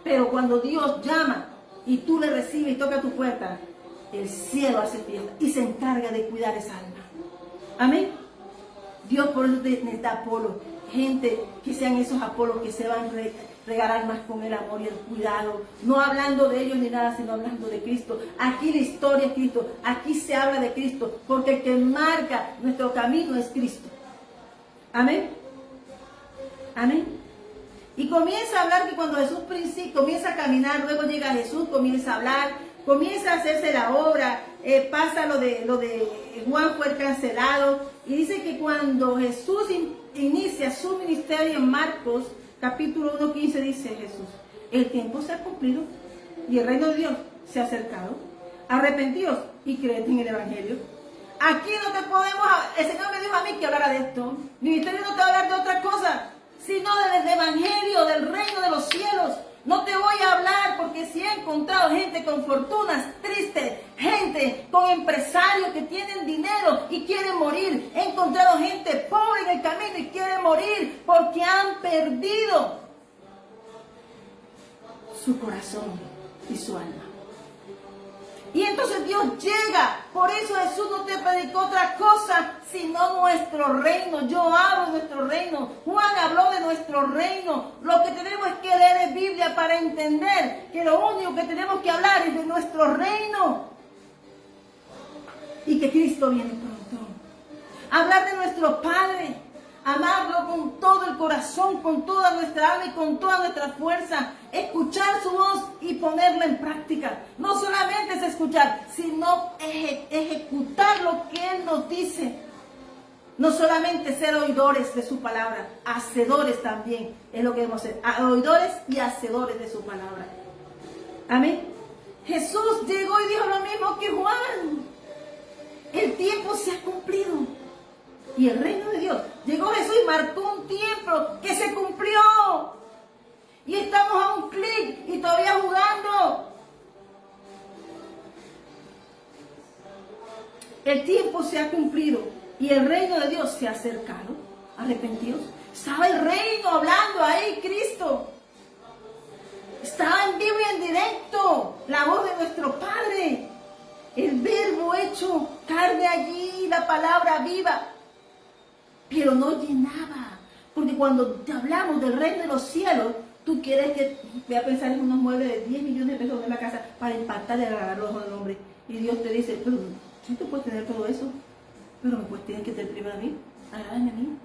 Pero cuando Dios llama y tú le recibes y toca tu puerta, el cielo hace fiesta y se encarga de cuidar esa alma. Amén. Dios por eso necesita Apolo, gente que sean esos Apolos que se van a regalar más con el amor y el cuidado, no hablando de ellos ni nada, sino hablando de Cristo. Aquí la historia es Cristo, aquí se habla de Cristo, porque el que marca nuestro camino es Cristo. Amén. Amén. Y comienza a hablar que cuando Jesús comienza a caminar, luego llega Jesús, comienza a hablar, comienza a hacerse la obra, pasa lo de Juan fue cancelado. Y dice que cuando Jesús inicia su ministerio en Marcos, capítulo 1:15, dice Jesús, el tiempo se ha cumplido y el reino de Dios se ha acercado. Arrepentidos y creed en el Evangelio. Aquí no te podemos, el Señor me dijo a mí que hablara de esto. Mi ministerio no te va a hablar de otra cosa, sino del Evangelio, del reino de los cielos. No te voy a hablar porque si he encontrado gente con fortunas tristes, gente con empresarios que tienen dinero y quieren morir. He encontrado gente pobre en el camino y quieren morir porque han perdido su corazón y su alma. Y entonces Dios llega. Por eso Jesús no te predicó otra cosa sino nuestro reino. Yo hablo de nuestro reino. Juan habló de nuestro reino. Lo que tenemos es que leer es Biblia para entender que lo único que tenemos que hablar es de nuestro reino. Y que Cristo viene pronto. Hablar de nuestro Padre. amarlo con todo el corazón, con toda nuestra alma y con toda nuestra fuerza, escuchar su voz y ponerla en práctica. No solamente es escuchar, sino ejecutar lo que Él nos dice. No solamente ser oidores de su palabra, hacedores también es lo que debemos ser, oidores y hacedores de su palabra. Amén. Jesús llegó y dijo lo mismo que Juan. El tiempo se ha cumplido. Y el reino de Dios. Llegó Jesús y marcó un tiempo que se cumplió. Y estamos a un clic y todavía jugando. El tiempo se ha cumplido y el reino de Dios se ha acercado. Arrepentidos. Estaba el reino hablando ahí, Cristo. Estaba en vivo y en directo la voz de nuestro Padre. El verbo hecho carne allí, la palabra viva. Pero no llenaba. Porque cuando te hablamos del reino de los cielos, tú quieres que, voy a pensar en unos muebles de 10 millones de pesos en la casa para impactar y agarrar los ojos del hombre. Y Dios te dice, pero si tú puedes tener todo eso, pero pues tienes que tener primero a mí, agárrame a mí.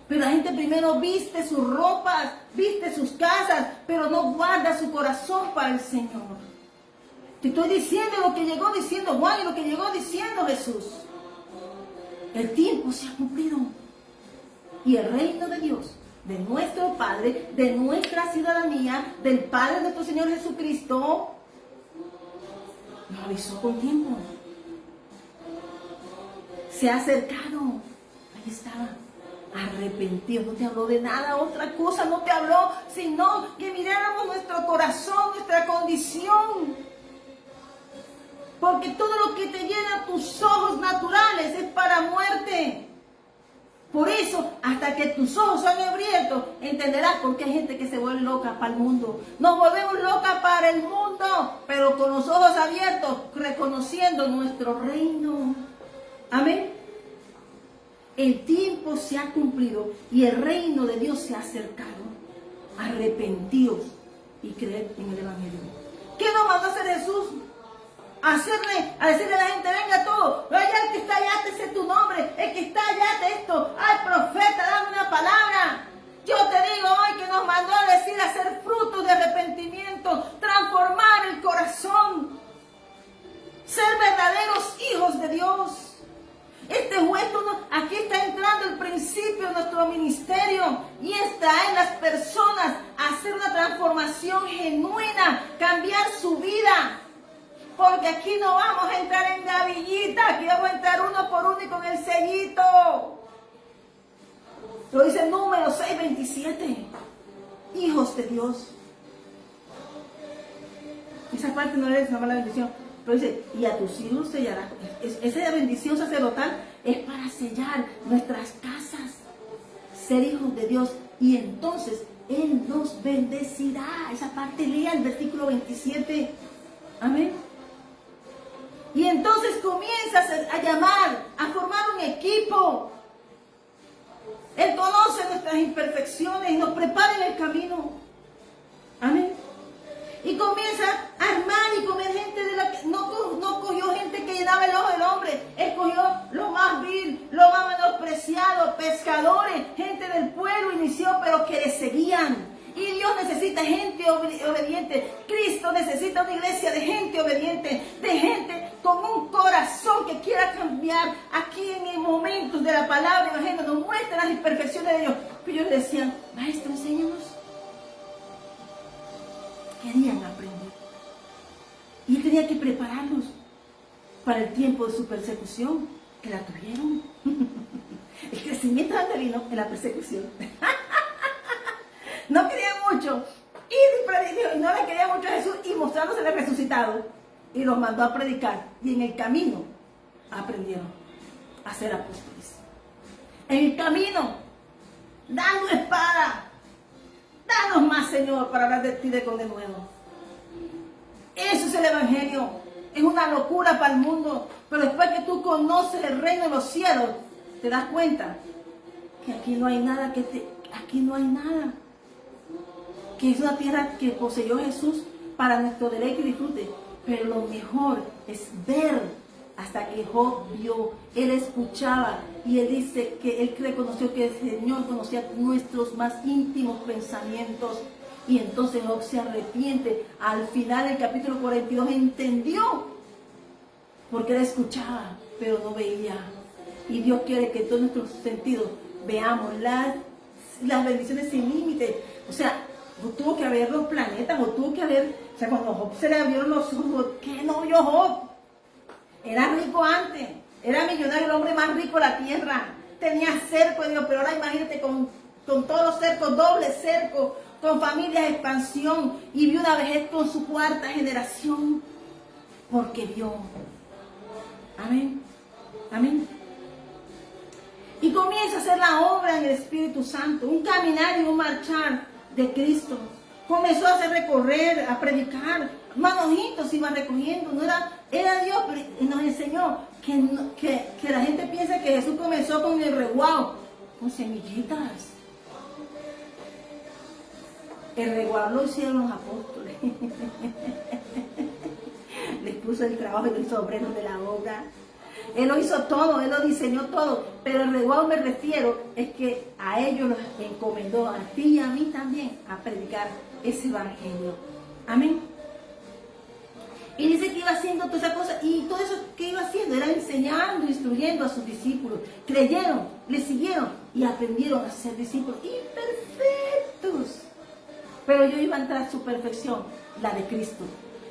Pero la gente primero viste sus ropas, viste sus casas, pero no guarda su corazón para el Señor. Te estoy diciendo lo que llegó diciendo Juan y lo que llegó diciendo Jesús. El tiempo se ha cumplido. Y el reino de Dios, de nuestro Padre, de nuestra ciudadanía, del Padre de nuestro Señor Jesucristo, nos avisó con tiempo. Se ha acercado. Ahí estaba. Arrepentido. No te habló de nada, otra cosa no te habló, sino que miráramos nuestro corazón, nuestra condición. Porque todo lo que te llena tus ojos naturales es para muerte. Por eso, hasta que tus ojos sean abiertos, entenderás por qué hay gente que se vuelve loca para el mundo. Nos volvemos locas para el mundo, pero con los ojos abiertos, reconociendo nuestro reino. Amén. El tiempo se ha cumplido y el reino de Dios se ha acercado. Arrepentidos y creer en el Evangelio. ¿Qué nos mandó a hacer Jesús? A decirle a la gente, venga todo, vaya el que está allá, te sé tu nombre, el que está allá, te esto, ay profeta, dame una palabra. Yo te digo hoy que nos mandó a decir, hacer frutos de arrepentimiento, transformar el corazón, ser verdaderos hijos de Dios. Aquí está entrando el principio de nuestro ministerio y está en las personas hacer una transformación genuina, cambiar su vida. Porque aquí no vamos a entrar en gavillita, aquí vamos a entrar uno por uno y con el sellito. Lo dice Número 6:27. Hijos de Dios. Esa parte no es la bendición. Pero dice, y a tus hijos sellarás. Esa bendición sacerdotal es para sellar nuestras casas. Ser hijos de Dios. Y entonces Él nos bendecirá. Esa parte lea el versículo 27. Amén. Y entonces comienzas a llamar, a formar un equipo. Él conoce nuestras imperfecciones y nos prepara en el camino. Amén. Y comienza a armar y comer gente de la que no cogió gente que llenaba el ojo del hombre. Escogió lo más vil, lo más menospreciado, pescadores, gente del pueblo inició, pero que le seguían. Y Dios necesita gente obediente. Cristo necesita una iglesia de gente obediente, de gente con un corazón que quiera cambiar. Aquí en el momento de la palabra evangelio nos muestra las imperfecciones de Dios. Pero ellos decían, maestro, enséñanos. Querían aprender. Y Él tenía que prepararlos para el tiempo de su persecución, que la tuvieron. El crecimiento de donde vino en la persecución. No querían mucho. Y no le quería mucho a Jesús y mostrándose el resucitado. Y los mandó a predicar. Y en el camino aprendieron a ser apóstoles. En el camino, dando espada. Danos más, Señor, para hablar de ti de nuevo. Eso es el Evangelio. Es una locura para el mundo. Pero después que tú conoces el reino de los cielos, te das cuenta que aquí no hay nada aquí no hay nada. Que es una tierra que poseyó Jesús para nuestro deleite y disfrute. Pero lo mejor es ver hasta que Job vio, él escuchaba y él dice que él reconoció que el Señor conocía nuestros más íntimos pensamientos. Y entonces Job se arrepiente. Al final del capítulo 42 entendió, porque él escuchaba, pero no veía. Y Dios quiere que en todos nuestros sentidos veamos las bendiciones sin límite. O sea, tuvo que haber los planetas, o tuvo que haber, o sea, cuando Job se le abrieron los ojos, ¿qué no vio Job? Era rico antes, era millonario, el hombre más rico de la tierra, tenía cerco, pero ahora imagínate con todos los cercos, doble cerco, con familias de expansión, y vio una vejez con su cuarta generación, porque vio. Amén, amén. Y comienza a hacer la obra en el Espíritu Santo, un caminar y un marchar de Cristo. Comenzó a hacer recorrer, a predicar, manojitos iban recogiendo, no era Dios, pero nos enseñó que la gente piensa que Jesús comenzó con el reguao, con semillitas. El reguao lo hicieron los apóstoles. Les puso el trabajo y los hizo obreros de la obra. Él lo hizo todo, Él lo diseñó todo, pero el reguao me refiero es que a ellos los encomendó, a ti y a mí también, a predicar ese evangelio. Amén. Y dice que iba haciendo todas esas cosas, y todo eso que iba haciendo era enseñando, instruyendo a sus discípulos. Creyeron, le siguieron y aprendieron a ser discípulos imperfectos. Pero ellos iban tras su perfección, la de Cristo.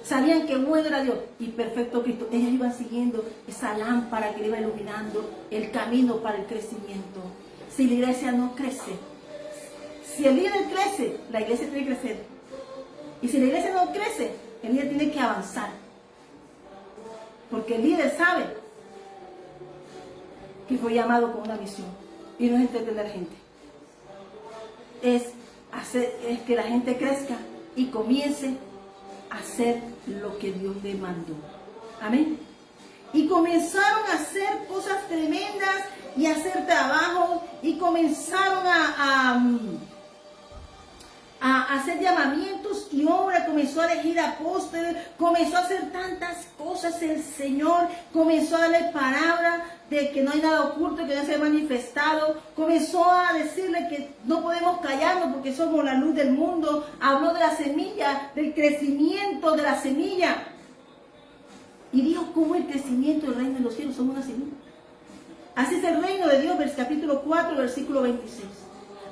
Sabían que bueno era Dios y perfecto Cristo. Ellos iban siguiendo esa lámpara que le iba iluminando el camino para el crecimiento. Si la iglesia no crece, si el líder crece, la iglesia tiene que crecer. Y si la iglesia no crece, el líder tiene que avanzar. Porque el líder sabe que fue llamado con una misión. Y no es entretener gente. Es que la gente crezca y comience a hacer lo que Dios le mandó. Amén. Y comenzaron a hacer cosas tremendas y a hacer trabajo, y comenzaron a hacer llamamientos y obra, comenzó a elegir apóstoles, comenzó a hacer tantas cosas el Señor, comenzó a darle palabra de que no hay nada oculto, que no se ha manifestado, comenzó a decirle que no podemos callarnos porque somos la luz del mundo, habló de la semilla, del crecimiento de la semilla, y dijo cómo el crecimiento del reino de los cielos son una semilla. Así es el reino de Dios, capítulo 4, versículo 26.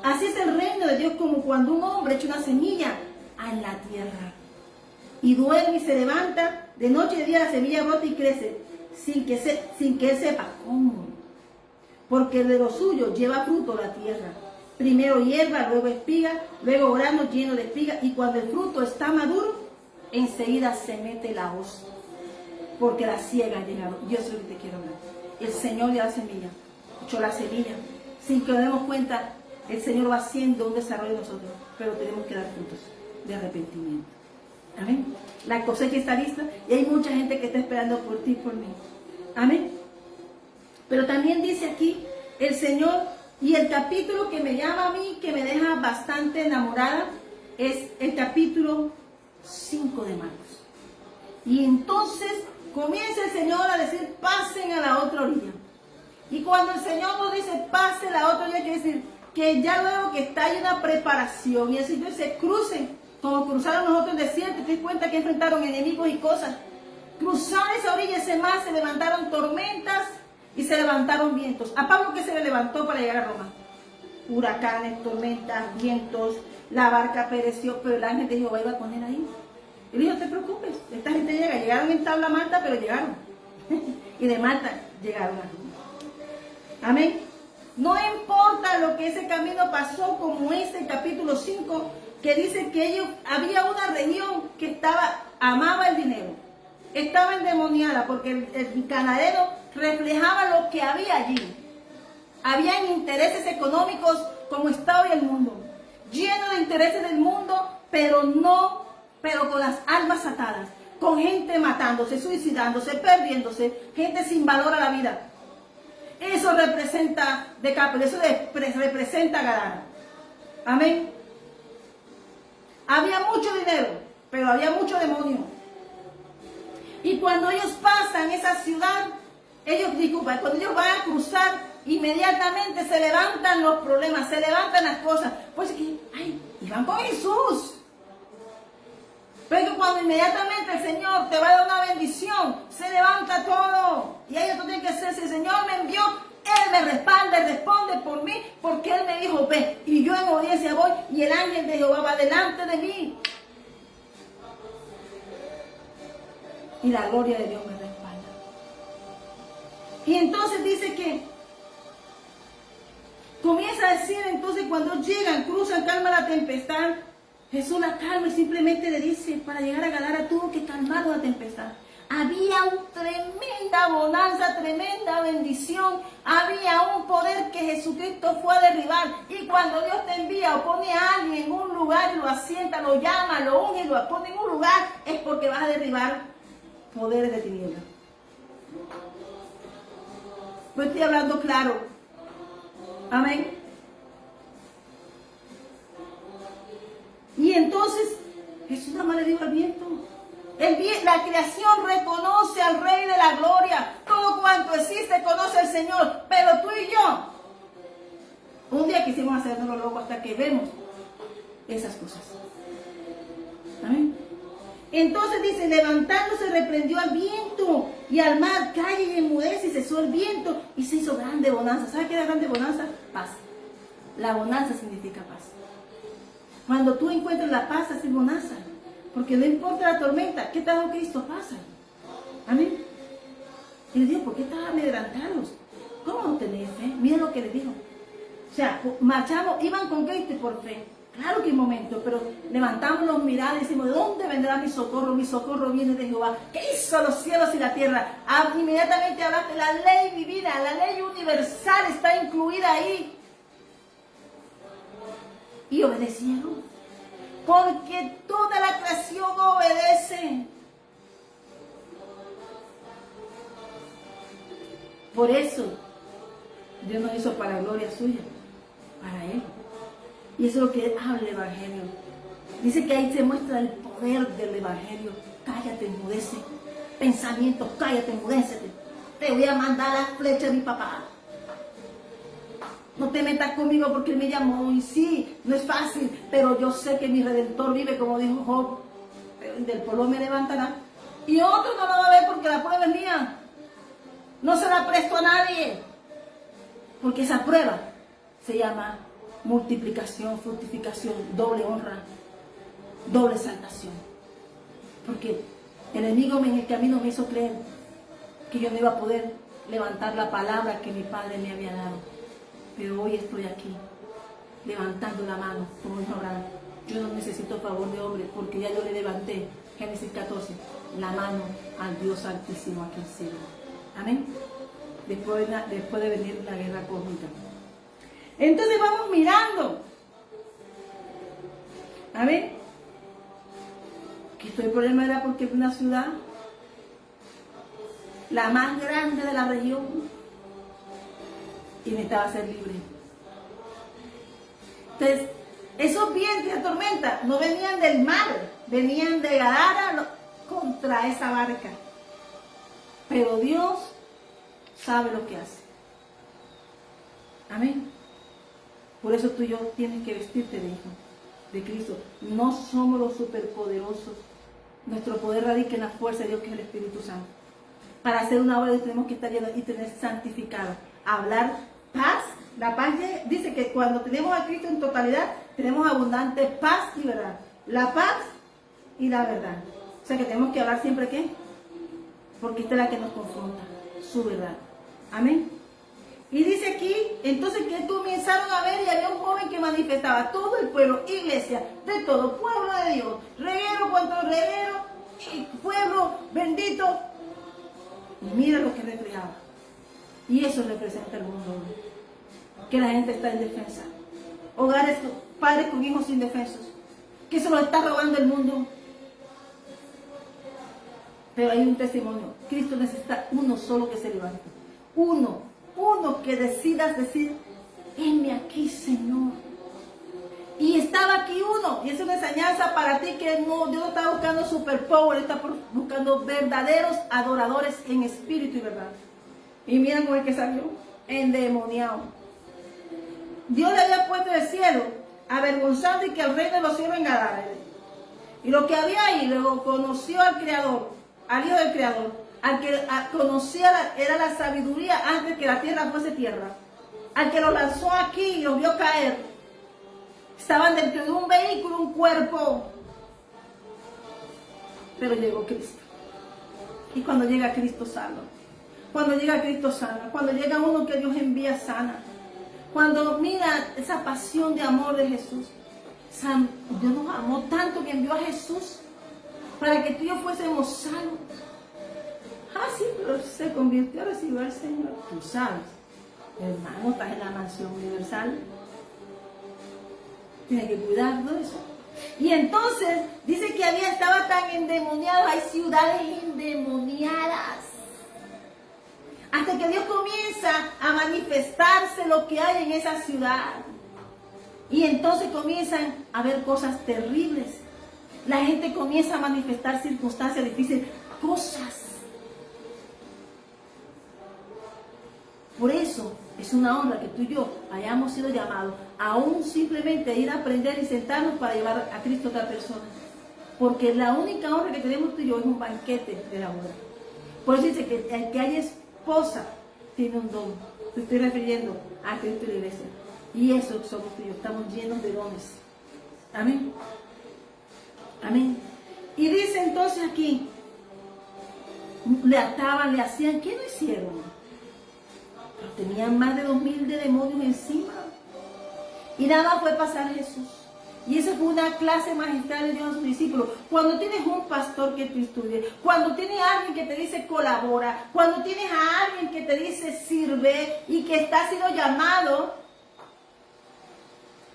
Así es el reino de Dios, como cuando un hombre echa una semilla en la tierra y duerme y se levanta, de noche y de día la semilla brota y crece, sin que él sepa cómo. Porque de lo suyo lleva fruto la tierra. Primero hierba, luego espiga, luego grano lleno de espiga, y cuando el fruto está maduro, enseguida se mete la hoz, porque la siega ha llegado. Yo soy lo que te quiero hablar. El Señor le da semilla, echó la semilla, sin que nos demos cuenta. El Señor va haciendo un desarrollo de nosotros, pero tenemos que dar frutos de arrepentimiento. Amén. La cosecha está lista y hay mucha gente que está esperando por ti y por mí. Amén. Pero también dice aquí el Señor, y el capítulo que me llama a mí, que me deja bastante enamorada, es el capítulo 5 de Marcos. Y entonces comienza el Señor a decir, pasen a la otra orilla. Y cuando el Señor nos dice, pase a la otra orilla, quiere decir que ya luego que está ahí una preparación, y así que se crucen, como cruzaron nosotros el desierto, te das cuenta que enfrentaron enemigos y cosas. Cruzaron esa orilla, ese mar, se levantaron tormentas y se levantaron vientos. ¿A Pablo qué se le levantó para llegar a Roma? Huracanes, tormentas, vientos, la barca pereció, pero el ángel de Jehová iba con él ahí. Y le dijo, no te preocupes, esta gente llega. Llegaron en tabla Malta, pero llegaron. Y de Malta llegaron a Roma. Amén. No importa lo que ese camino pasó, como ese capítulo 5, que dice que había una región que amaba el dinero, estaba endemoniada, porque el ganadero reflejaba lo que había allí. Habían intereses económicos como está hoy el mundo, lleno de intereses del mundo, pero con las almas atadas, con gente matándose, suicidándose, perdiéndose, gente sin valor a la vida. Eso representa Decápolis, eso representa Gadara. Amén. Había mucho dinero, pero había mucho demonio. Y cuando ellos pasan esa ciudad, cuando ellos van a cruzar, inmediatamente se levantan los problemas, se levantan las cosas. Pues que, iban con Jesús. Pero que cuando inmediatamente el Señor te va a dar una bendición, se levanta todo. Y ahí tú tienes que hacer, si el Señor me envió, Él me respalda, Él responde por mí, porque Él me dijo, ve. Y yo en obediencia voy, y el ángel de Jehová va delante de mí. Y la gloria de Dios me respalda. Y entonces dice que comienza a decir, entonces cuando llegan, cruzan, calma la tempestad. Jesús la calma y simplemente le dice, para llegar a Gadara tuvo que calmar la tempestad. Había una tremenda bonanza, tremenda bendición. Había un poder que Jesucristo fue a derribar. Y cuando Dios te envía o pone a alguien en un lugar y lo asienta, lo llama, lo unge, lo pone en un lugar, es porque vas a derribar poderes de tinieblas. Pues estoy hablando claro. Amén. Y entonces Jesús nada más le dijo al viento. La creación reconoce al Rey de la Gloria. Todo cuanto existe conoce al Señor. Pero tú y yo, un día quisimos hacernos locos hasta que vemos esas cosas. Amén. Entonces dice, levantándose reprendió al viento y al mar, calla y enmudece, y cesó el viento y se hizo grande bonanza. ¿Sabes qué es grande bonanza? Paz. La bonanza significa paz. Cuando tú encuentras la paz, es bonanza. Porque no importa la tormenta, ¿qué tal Cristo pasa? Amén. Y le dijo, ¿por qué estaban amedrentados? ¿Cómo no tenéis fe? Mira lo que le dijo. O sea, marchamos, iban con Cristo y por fe. Claro que hay momentos, pero levantamos los miradas y decimos, ¿de dónde vendrá mi socorro? Mi socorro viene de Jehová, que hizo los cielos y la tierra. Inmediatamente hablaste, la ley divina, la ley universal está incluida ahí. Y obedecieron. Porque toda la creación obedece. Por eso, Dios nos hizo para gloria suya, para Él. Y eso es lo que habla el Evangelio. Dice que ahí se muestra el poder del Evangelio. Cállate, enmudece. Pensamientos, cállate, enmudécete. Te voy a mandar la flecha de mi papá. No te metas conmigo porque Él me llamó. Y sí, no es fácil, pero yo sé que mi Redentor vive, como dijo Job. Del polvo me levantará. Y otro no lo va a ver porque la prueba es mía. No se la presto a nadie. Porque esa prueba se llama multiplicación, fructificación, doble honra, doble exaltación. Porque el enemigo en el camino me hizo creer que yo no iba a poder levantar la palabra que mi Padre me había dado. Pero hoy estoy aquí, levantando la mano, como dijo Abraham. Yo no necesito favor de hombre, porque ya yo le levanté, Génesis 14, la mano al Dios Altísimo a quien sirvo. Amén. Después de venir la guerra cósmica. Entonces vamos mirando. A ver. Que esto el problema era porque una ciudad, la más grande de la región, y necesitaba ser libre. Entonces, esos vientos de tormenta no venían del mar, venían de Gadara contra esa barca. Pero Dios sabe lo que hace. Amén. Por eso tú y yo tienes que vestirte de hijo de Cristo. No somos los superpoderosos. Nuestro poder radica en la fuerza de Dios, que es el Espíritu Santo. Para hacer una obra tenemos que estar llenos y tener santificado. Hablar paz. La paz dice que cuando tenemos a Cristo en totalidad, tenemos abundante paz y verdad. La paz y la verdad. O sea que tenemos que hablar siempre ¿qué? Porque esta es la que nos confronta, su verdad. Amén. Y dice aquí, entonces que comenzaron a ver y había un joven que manifestaba todo el pueblo, iglesia, de todo, pueblo de Dios, reguero cuanto reguero, y pueblo bendito. Y mira lo que reflejaba. Y eso representa el mundo hoy. Que la gente está indefensa. Hogares, padres con hijos indefensos. Que se los está robando el mundo. Pero hay un testimonio. Cristo necesita uno solo que se levante. Uno que decidas decir, heme aquí, Señor. Y estaba aquí uno. Y es una enseñanza para ti que no, Dios no está buscando superpower, está buscando verdaderos adoradores en espíritu y verdad. Y miren con el que salió, endemoniado. Dios le había puesto el cielo, avergonzando y que el rey de los cielos engalara. Y lo que había ahí, luego conoció al Creador, al Hijo del Creador, al que conocía era la sabiduría antes que la tierra fuese tierra. Al que los lanzó aquí y los vio caer. Estaban dentro de un vehículo, un cuerpo. Pero llegó Cristo. Y cuando llega Cristo sana. Cuando llega Cristo sana. Cuando llega uno que Dios envía sana. Cuando mira esa pasión de amor de Jesús. Dios nos amó tanto que envió a Jesús para que tú y yo fuésemos salvos. Ah, sí, pero se convirtió a recibir al Señor. Tú sabes, hermano, estás en la mansión universal. Tienes que cuidar de eso. Y entonces dice que estaba tan endemoniado. Hay ciudades endemoniadas. Hasta que Dios comienza a manifestarse lo que hay en esa ciudad. Y entonces comienzan a ver cosas terribles. La gente comienza a manifestar circunstancias difíciles, cosas. Por eso es una honra que tú y yo hayamos sido llamados aún simplemente a ir a aprender y sentarnos para llevar a Cristo a otra persona. Porque la única honra que tenemos tú y yo es un banquete de la boda. Por eso dice que el que haya esposa tiene un don. Te estoy refiriendo a Cristo y la iglesia. Y eso somos tú y yo, estamos llenos de dones. Amén. Amén. Y dice entonces aquí, le ataban, le hacían, ¿qué no hicieron? Pero tenían más de 2000 de demonios encima. Y nada fue pasar a Jesús. Y esa fue una clase magistral de Dios a sus discípulos. Cuando tienes un pastor que te estudie, cuando tienes a alguien que te dice colabora, cuando tienes a alguien que te dice sirve y que está siendo llamado,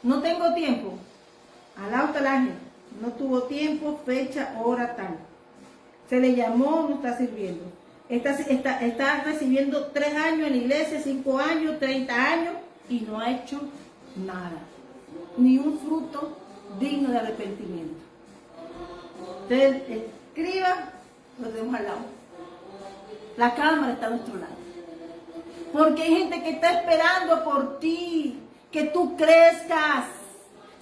no tengo tiempo. Alá el ángel. No tuvo tiempo, fecha, hora, tal. Se le llamó, no está sirviendo. Está recibiendo 3 años en la iglesia, 5 años, 30 años y no ha hecho nada. Ni un fruto digno de arrepentimiento. Entonces, escriba, lo tenemos al lado. La cámara está a nuestro lado. Porque hay gente que está esperando por ti, que tú crezcas.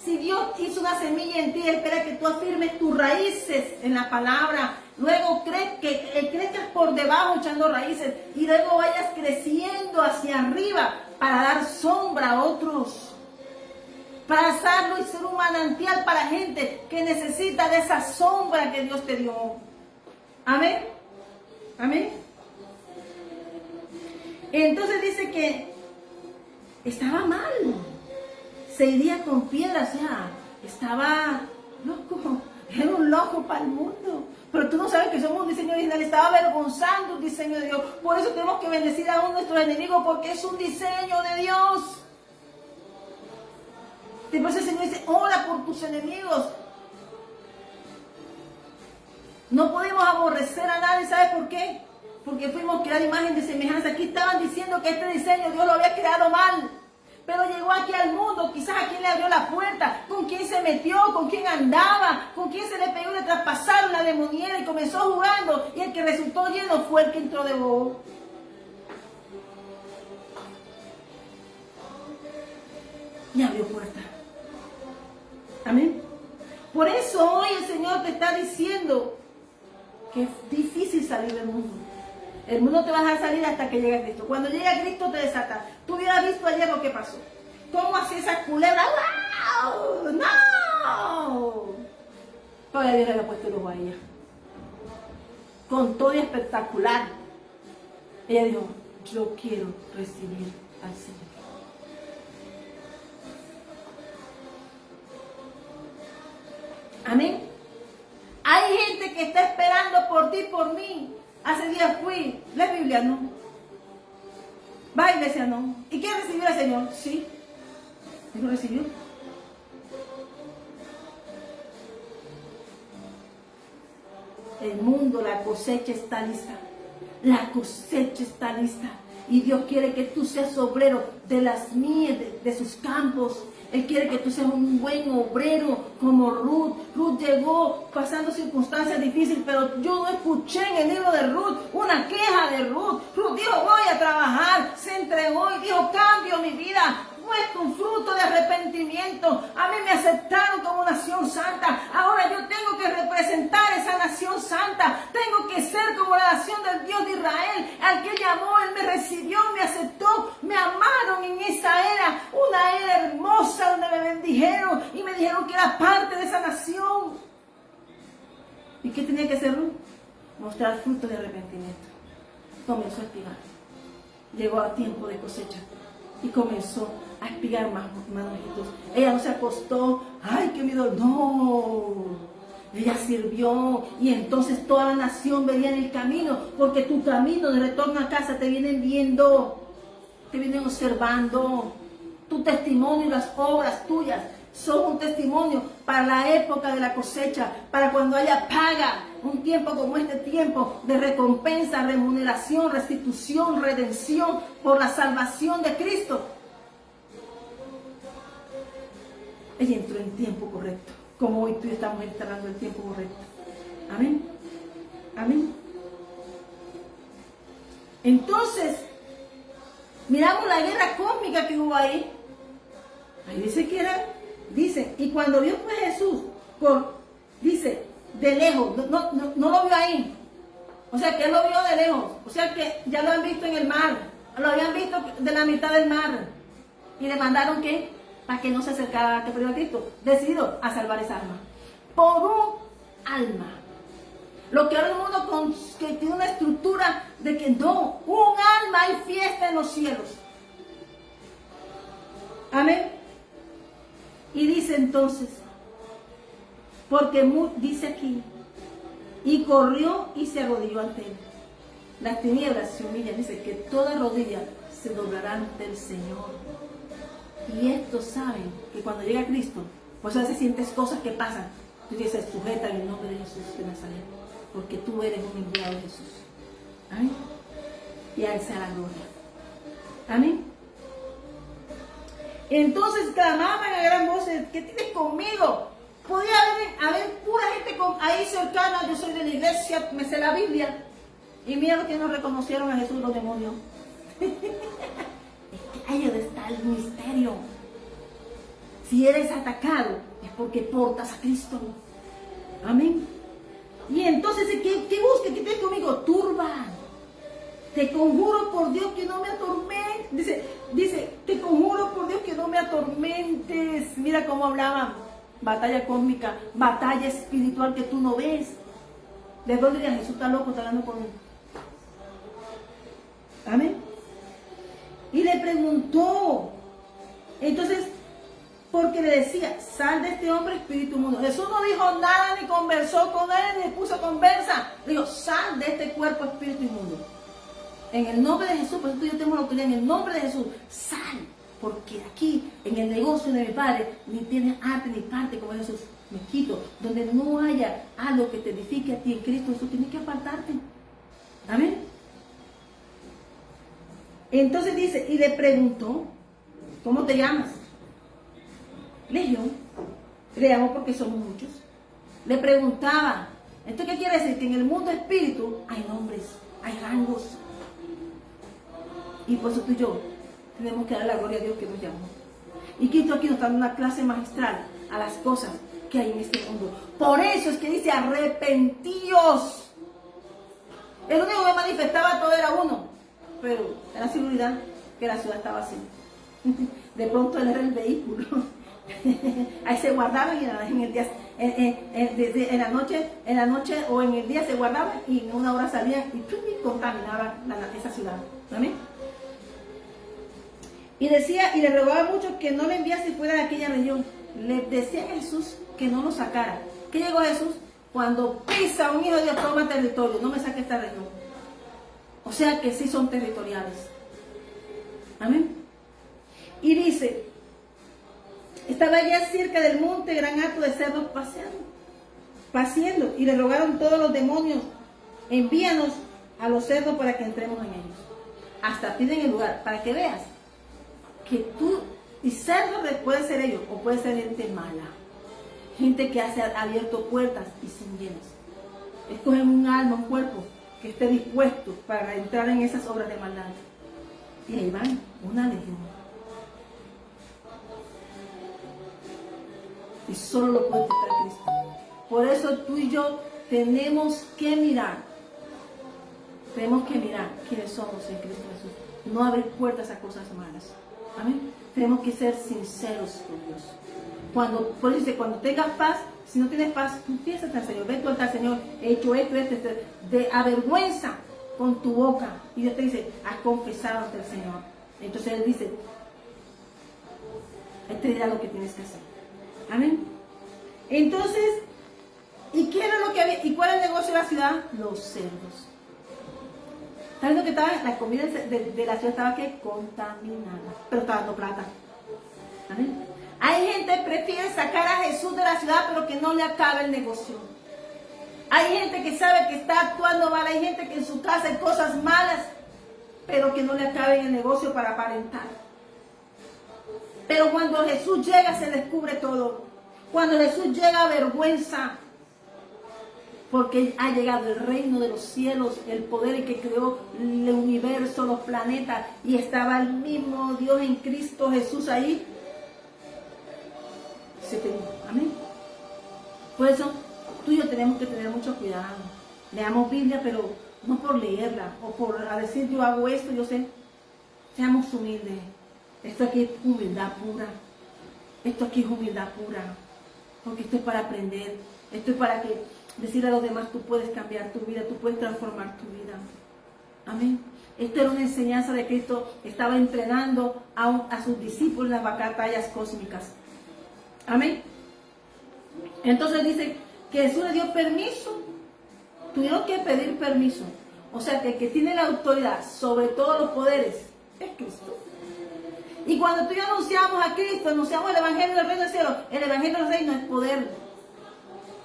Si Dios hizo una semilla en ti, espera que tú afirmes tus raíces en la palabra. Luego crezcas por debajo echando raíces y luego vayas creciendo hacia arriba para dar sombra a otros. Para hacerlo y ser un manantial para gente que necesita de esa sombra que Dios te dio. Amén. Amén. Entonces dice que estaba mal. Se iría con piedras, o sea, estaba loco. Era un loco para el mundo. Pero tú no sabes que somos un diseño original. Estaba avergonzando un diseño de Dios. Por eso tenemos que bendecir a nuestros enemigos, porque es un diseño de Dios. Después el Señor dice, ora por tus enemigos. No podemos aborrecer a nadie, ¿sabes por qué? Porque fuimos creados imagen de semejanza. Aquí estaban diciendo que este diseño Dios lo había creado mal. Pero llegó aquí al mundo, quizás a quién le abrió la puerta, con quién se metió, con quién andaba, con quién se le pegó y le traspasaron la demoniera y comenzó jugando. Y el que resultó lleno fue el que entró de bobo. Y abrió puerta. Amén. Por eso hoy el Señor te está diciendo que es difícil salir del mundo. El mundo te va a dejar salir hasta que llegue Cristo. Cuando llegue a Cristo te desata. Tú hubieras visto ayer lo que pasó. ¿Cómo hacía esa culebra? ¡Wow! ¡No! Todavía Dios le había puesto el ojo a ella. Con todo y espectacular. Ella dijo, yo quiero recibir al Señor. Amén. Hay gente que está esperando por ti, por mí. Hace días fui, la Biblia no. Va a la iglesia no. ¿Y quiere recibir al Señor? Sí. ¿Y lo recibió? El mundo, la cosecha está lista. La cosecha está lista. Y Dios quiere que tú seas obrero de las mías, de sus campos. Él quiere que tú seas un buen obrero como Ruth. Ruth llegó pasando circunstancias difíciles, pero yo no escuché en el libro de Ruth una queja de Ruth. Ruth dijo, voy a trabajar, se entregó y dijo, cambio mi vida. Fue con fruto de arrepentimiento. A mí me aceptaron como nación santa. Ahora yo tengo que representar esa nación santa. Tengo que ser como la nación del Dios de Israel, al que llamó. Él me recibió, me aceptó, me amaron en esa era. Una era hermosa donde me bendijeron y me dijeron que era parte de esa nación. ¿Y qué tenía que hacer Ruth? Mostrar fruto de arrepentimiento. Comenzó a espigar. Llegó a tiempo de cosecha y comenzó a espigar más ojitos. Ella no se acostó, ay, qué miedo, no. Ella sirvió y entonces toda la nación veía en el camino, porque tu camino de retorno a casa te vienen viendo, te vienen observando. Tu testimonio y las obras tuyas son un testimonio para la época de la cosecha, para cuando haya paga, un tiempo como este tiempo de recompensa, remuneración, restitución, redención por la salvación de Cristo. Ella entró en tiempo correcto, como hoy tú y yo estamos entrando en tiempo correcto. Amén. Amén. Entonces, miramos la guerra cósmica que hubo ahí. Ahí dice que era, dice, y cuando vio pues Jesús, dice, de lejos, no lo vio ahí. O sea que él lo vio de lejos. O sea que ya lo han visto en el mar. Lo habían visto de la mitad del mar. Y le mandaron ¿qué? Para que no se acercara a Cristo, decidido a salvar esa alma. Por un alma. Lo que ahora el mundo que tiene una estructura de que no, un alma, hay fiesta en los cielos. Amén. Y dice entonces, porque dice aquí, y corrió y se arrodilló ante él. Las tinieblas se humillan, dice que toda rodilla se doblará ante el Señor. Y estos saben que cuando llega Cristo, pues a veces sientes cosas que pasan. Tú dices, sujeta en el nombre de Jesús de Nazaret, porque tú eres un enviado de Jesús. Amén. Y a él sea la gloria. Amén. Entonces clamaban a gran voz, ¿qué tienes conmigo? Podía haber pura gente ahí cercana, yo soy de la iglesia, me sé la Biblia. Y mira lo que no reconocieron a Jesús los demonios. Ahí donde está el misterio. Si eres atacado, es porque portas a Cristo. Amén. Y entonces, ¿qué busca? ¿Qué tienes conmigo? Turba. Te conjuro por Dios que no me atormentes. Dice, te conjuro por Dios que no me atormentes. Mira cómo hablaban. Batalla cósmica, batalla espiritual que tú no ves. ¿De dónde dirían? Jesús está loco, está hablando con él. Amén. Y le preguntó. Entonces, porque le decía, sal de este hombre espíritu inmundo. Jesús no dijo nada, ni conversó con él, ni puso conversa. Le dijo, sal de este cuerpo espíritu inmundo. En el nombre de Jesús, por eso yo tengo la autoridad, en el nombre de Jesús, sal. Porque aquí, en el negocio de mi Padre, ni tienes arte ni parte como Jesús. Me quito. Donde no haya algo que te edifique a ti en Cristo Jesús, tienes que apartarte. Amén. Entonces dice, y le preguntó, ¿cómo te llamas? Legión. Le llamó porque somos muchos. Le preguntaba, ¿esto qué quiere decir? Que en el mundo espíritu hay nombres, hay rangos. Y por eso tú y yo tenemos que dar la gloria a Dios que nos llamó. Y Cristo aquí nos está dando una clase magistral a las cosas que hay en este mundo. Por eso es que dice, arrepentíos. El único que manifestaba todo era uno, pero era seguridad que la ciudad estaba así. De pronto él era el vehículo. Ahí se guardaban y en el día, en la noche o en el día se guardaban y en una hora salían y contaminaban esa ciudad. ¿Amén? Y decía, y le rogaba mucho que no le enviase fuera de aquella región. Le decía a Jesús que no lo sacara. ¿Qué llegó Jesús? Cuando pisa un hijo de Dios, toma territorio, no me saque esta región. O sea que sí son territoriales. Amén. Y dice, estaba ya cerca del monte gran hato de cerdos paseando, y le rogaron todos los demonios, envíanos a los cerdos para que entremos en ellos. Hasta piden el lugar, para que veas que tú, Y cerdos puede ser ellos, o puede ser gente mala. Gente que ha abierto puertas y sin llenos. Escogen un alma, un cuerpo que esté dispuesto para entrar en esas obras de maldad. Y ahí van, una legión. Y solo lo puede quitar Cristo. Por eso tú y yo tenemos que mirar quiénes somos en Cristo Jesús. No abrir puertas a cosas malas. Amén. Tenemos que ser sinceros con Dios. Por eso dice, cuando tengas paz, si no tienes paz, confiésate al Señor. Ven tú al Señor, he hecho esto, de avergüenza con tu boca. Y Dios te dice, has confesado ante el Señor. Entonces Él dice, Él te dirá lo que tienes que hacer. Amén. Entonces, ¿y qué era lo que había? ¿Y cuál era el negocio de la ciudad? Los cerdos. ¿Sabes lo que estaba? La comida de la ciudad estaba que contaminada, pero estaba dando plata. ¿Amén? Hay gente que prefiere sacar a Jesús de la ciudad, pero que no le acabe el negocio. Hay gente que sabe que está actuando mal, hay gente que en su casa hay cosas malas, pero que no le acaben el negocio para aparentar. Pero cuando Jesús llega se descubre todo. Cuando Jesús llega avergüenza, porque ha llegado el reino de los cielos, el poder que creó el universo, los planetas, y estaba el mismo Dios en Cristo Jesús ahí. Amén. Por eso tú y yo tenemos que tener mucho cuidado. Leamos Biblia, pero no por leerla o por decir yo hago esto, yo sé. Seamos humildes. Esto aquí es humildad pura. Esto aquí es humildad pura. Porque esto es para aprender. Esto es para que decirle a los demás, tú puedes cambiar tu vida, tú puedes transformar tu vida. Amén. Esto era una enseñanza de Cristo. Estaba entrenando a sus discípulos en las batallas cósmicas. Amén. Entonces dice que Jesús le dio permiso. Tuvieron que pedir permiso. O sea que el que tiene la autoridad sobre todos los poderes es Cristo. Y cuando tú y yo anunciamos a Cristo, anunciamos el Evangelio del Reino del Cielo, el Evangelio del Reino es poder.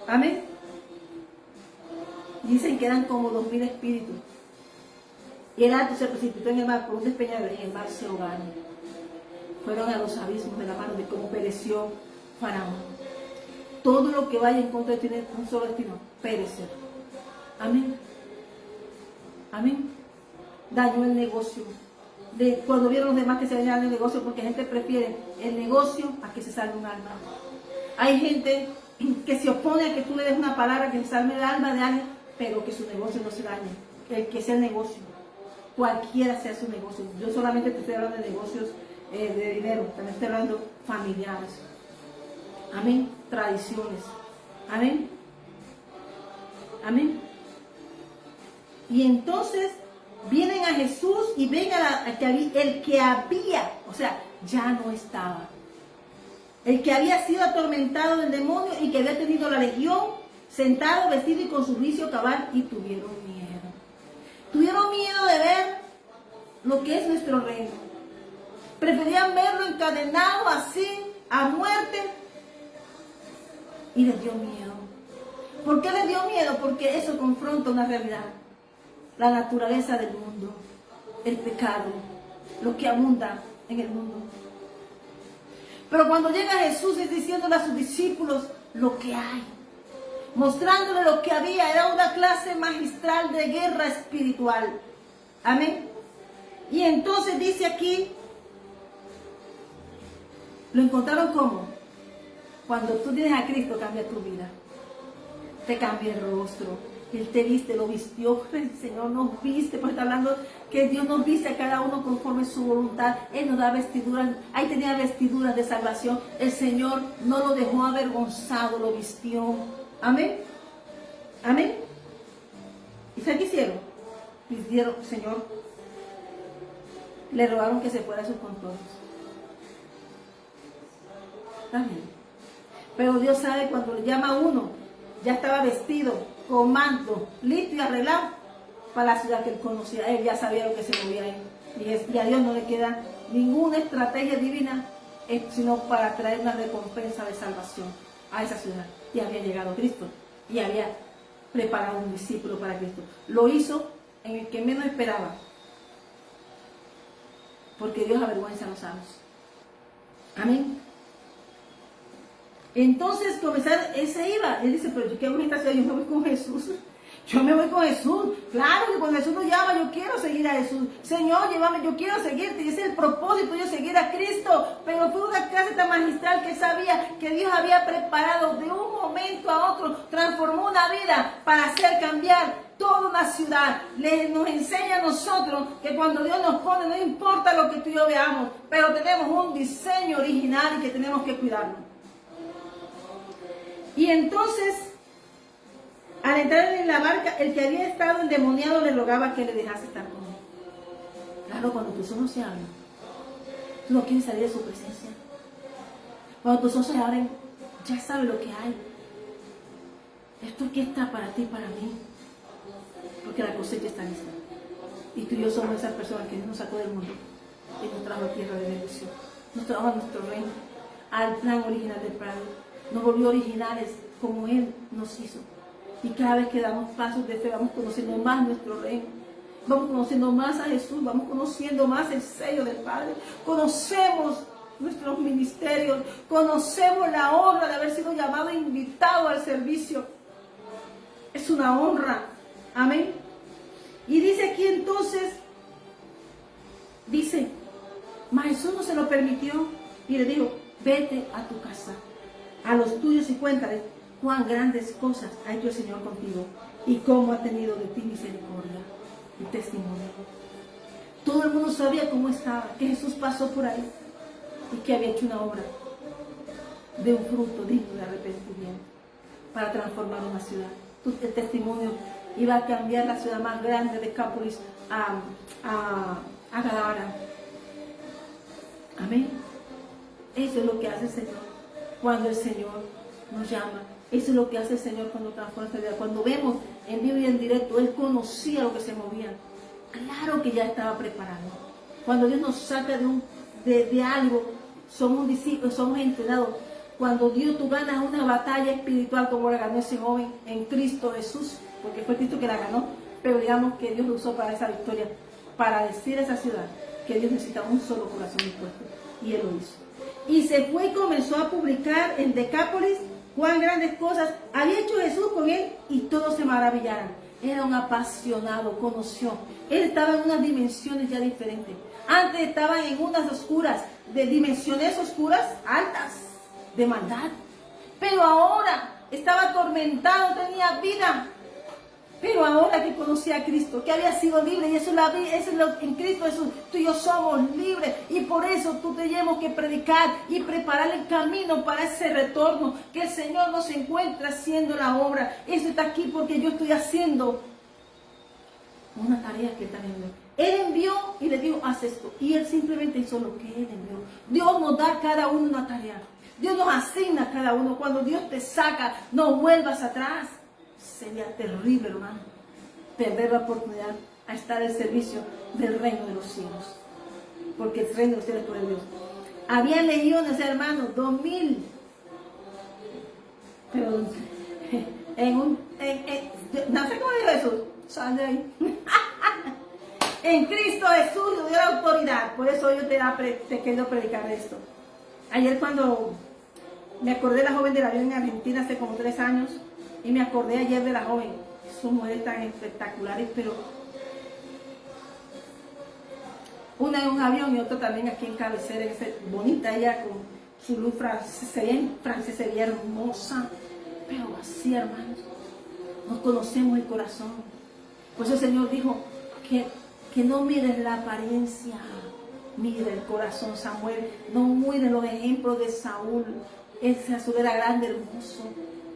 Amén. Dicen que eran como 2000 espíritus. Y el alto se precipitó en el mar por un despeñadero y en el mar se ahogaron. Fueron a los abismos de la mano de cómo pereció Faraón. Todo lo que vaya en contra de ti tiene un solo destino: perecer. Amén. Amén. Dañó el negocio. Cuando vieron los demás que se dañaban el negocio, porque gente prefiere el negocio a que se salve un alma. Hay gente que se opone a que tú le des una palabra que se salve el alma de alguien, pero que su negocio no se dañe. El que sea el negocio, cualquiera sea su negocio. Yo solamente te estoy hablando de negocios de dinero, también estoy hablando familiares. Amén. Tradiciones. Amén. Amén. Y entonces vienen a Jesús y ven el que había, o sea, ya no estaba. El que había sido atormentado del demonio y que había tenido la legión, sentado, vestido y con su juicio cabal, y tuvieron miedo. Tuvieron miedo de ver lo que es nuestro reino. Preferían verlo encadenado así, a muerte, y les dio miedo. ¿Por qué les dio miedo? Porque eso confronta una realidad. La naturaleza del mundo, el pecado, lo que abunda en el mundo. Pero cuando llega Jesús es diciéndole a sus discípulos lo que hay, mostrándole lo que había. Era una clase magistral de guerra espiritual. Amén. Y entonces dice aquí, lo encontraron como cuando tú tienes a Cristo, cambia tu vida, te cambia el rostro. Él te viste, lo vistió, el Señor nos viste, pues está hablando que Dios nos viste a cada uno conforme su voluntad. Él nos da vestiduras, ahí tenía vestiduras de salvación. El Señor no lo dejó avergonzado, lo vistió. Amén. Amén. ¿Y sabes qué hicieron? Pidieron, Señor, le rogaron que se fuera a sus contornos. Amén. Pero Dios sabe cuando le llama a uno, ya estaba vestido, con manto, listo y arreglado para la ciudad que él conocía. Él ya sabía lo que se movía ahí. Y a Dios no le queda ninguna estrategia divina, sino para traer una recompensa de salvación a esa ciudad. Y había llegado Cristo. Y había preparado un discípulo para Cristo. Lo hizo en el que menos esperaba. Porque Dios avergüenza a los sanos. Amén. Entonces él se iba. Él dice, pero yo quiero esta ciudad, yo me voy con Jesús. Yo me voy con Jesús. Claro que cuando Jesús nos llama, yo quiero seguir a Jesús. Señor, llévame, yo quiero seguirte. Y ese es el propósito, yo seguir a Cristo. Pero fue una clase tan magistral que sabía que Dios había preparado de un momento a otro. Transformó una vida para hacer cambiar toda una ciudad. Nos enseña a nosotros que cuando Dios nos pone, no importa lo que tú y yo veamos, pero tenemos un diseño original y que tenemos que cuidarlo. Y entonces, al entrar en la barca, el que había estado endemoniado le rogaba que le dejase estar con él. Claro, cuando tus ojos se abren, tú no quieres salir de su presencia. Cuando tus ojos se abren, ya sabes lo que hay. Esto aquí está para ti y para mí. Porque la cosecha está lista. Y tú y yo somos esas personas que Dios nos sacó del mundo y nos trajo a tierra de bendición. Nos trajo a nuestro reino, al plan original del Padre. Nos volvió originales como Él nos hizo. Y cada vez que damos pasos de fe, vamos conociendo más nuestro reino. Vamos conociendo más a Jesús, vamos conociendo más el sello del Padre. Conocemos nuestros ministerios, conocemos la honra de haber sido llamado e invitado al servicio. Es una honra. Amén. Y dice aquí entonces, dice, mas Jesús no se lo permitió y le dijo, vete a tu casa, a los tuyos y cuéntales cuán grandes cosas ha hecho el Señor contigo y cómo ha tenido de ti misericordia y testimonio. Todo el mundo sabía cómo estaba, que Jesús pasó por ahí y que había hecho una obra de un fruto digno de arrepentimiento para transformar una ciudad. El testimonio iba a cambiar la ciudad más grande de Decápolis a Gadara. Amén. Eso es lo que hace el Señor cuando el Señor nos llama. Eso es lo que hace el Señor cuando transforma esta vida. Cuando vemos en vivo y en directo, Él conocía lo que se movía. Claro que ya estaba preparado. Cuando Dios nos saca de algo, somos discípulos, somos entrenados. Cuando tú ganas una batalla espiritual como la ganó ese joven en Cristo Jesús, porque fue Cristo que la ganó, pero digamos que Dios lo usó para esa victoria, para decir a esa ciudad que Dios necesita un solo corazón dispuesto. Y Él lo hizo. Y se fue y comenzó a publicar en Decápolis cuán grandes cosas había hecho Jesús con él, y todos se maravillaron. Era un apasionado, conoció. Él estaba en unas dimensiones ya diferentes. Antes estaban en unas oscuras, de dimensiones oscuras, altas, de maldad. Pero ahora estaba atormentado, tenía vida. Pero ahora que conocía a Cristo, que había sido libre, y eso es lo en Cristo Jesús, tú y yo somos libres, y por eso tú tenemos que predicar y preparar el camino para ese retorno, que el Señor nos encuentra haciendo la obra. Eso está aquí porque yo estoy haciendo una tarea que Él también envió. Él envió y le dijo, haz esto, y Él simplemente hizo lo que Él envió. Dios nos da a cada uno una tarea, Dios nos asigna a cada uno. Cuando Dios te saca, no vuelvas atrás. Sería terrible, hermano, perder la oportunidad a estar al servicio del reino de los cielos, porque el reino de los cielos es por Dios. Habían legiones, hermanos, 2000, pero no sé cómo dijo Jesús, sal de ahí. En Cristo Jesús le dio la autoridad, por eso yo te quiero predicar esto. Ayer cuando me acordé de la joven del avión en Argentina hace como 3 años, y me acordé ayer de la joven, son mujeres tan espectaculares, pero una en un avión y otra también aquí en cabecera, bonita ella con su luz francesa, se veía hermosa, pero así, hermanos, nos conocemos el corazón. Por eso el Señor dijo que no mires la apariencia, mire el corazón. Samuel, no mires los ejemplos de Saúl. Saúl era grande, hermoso,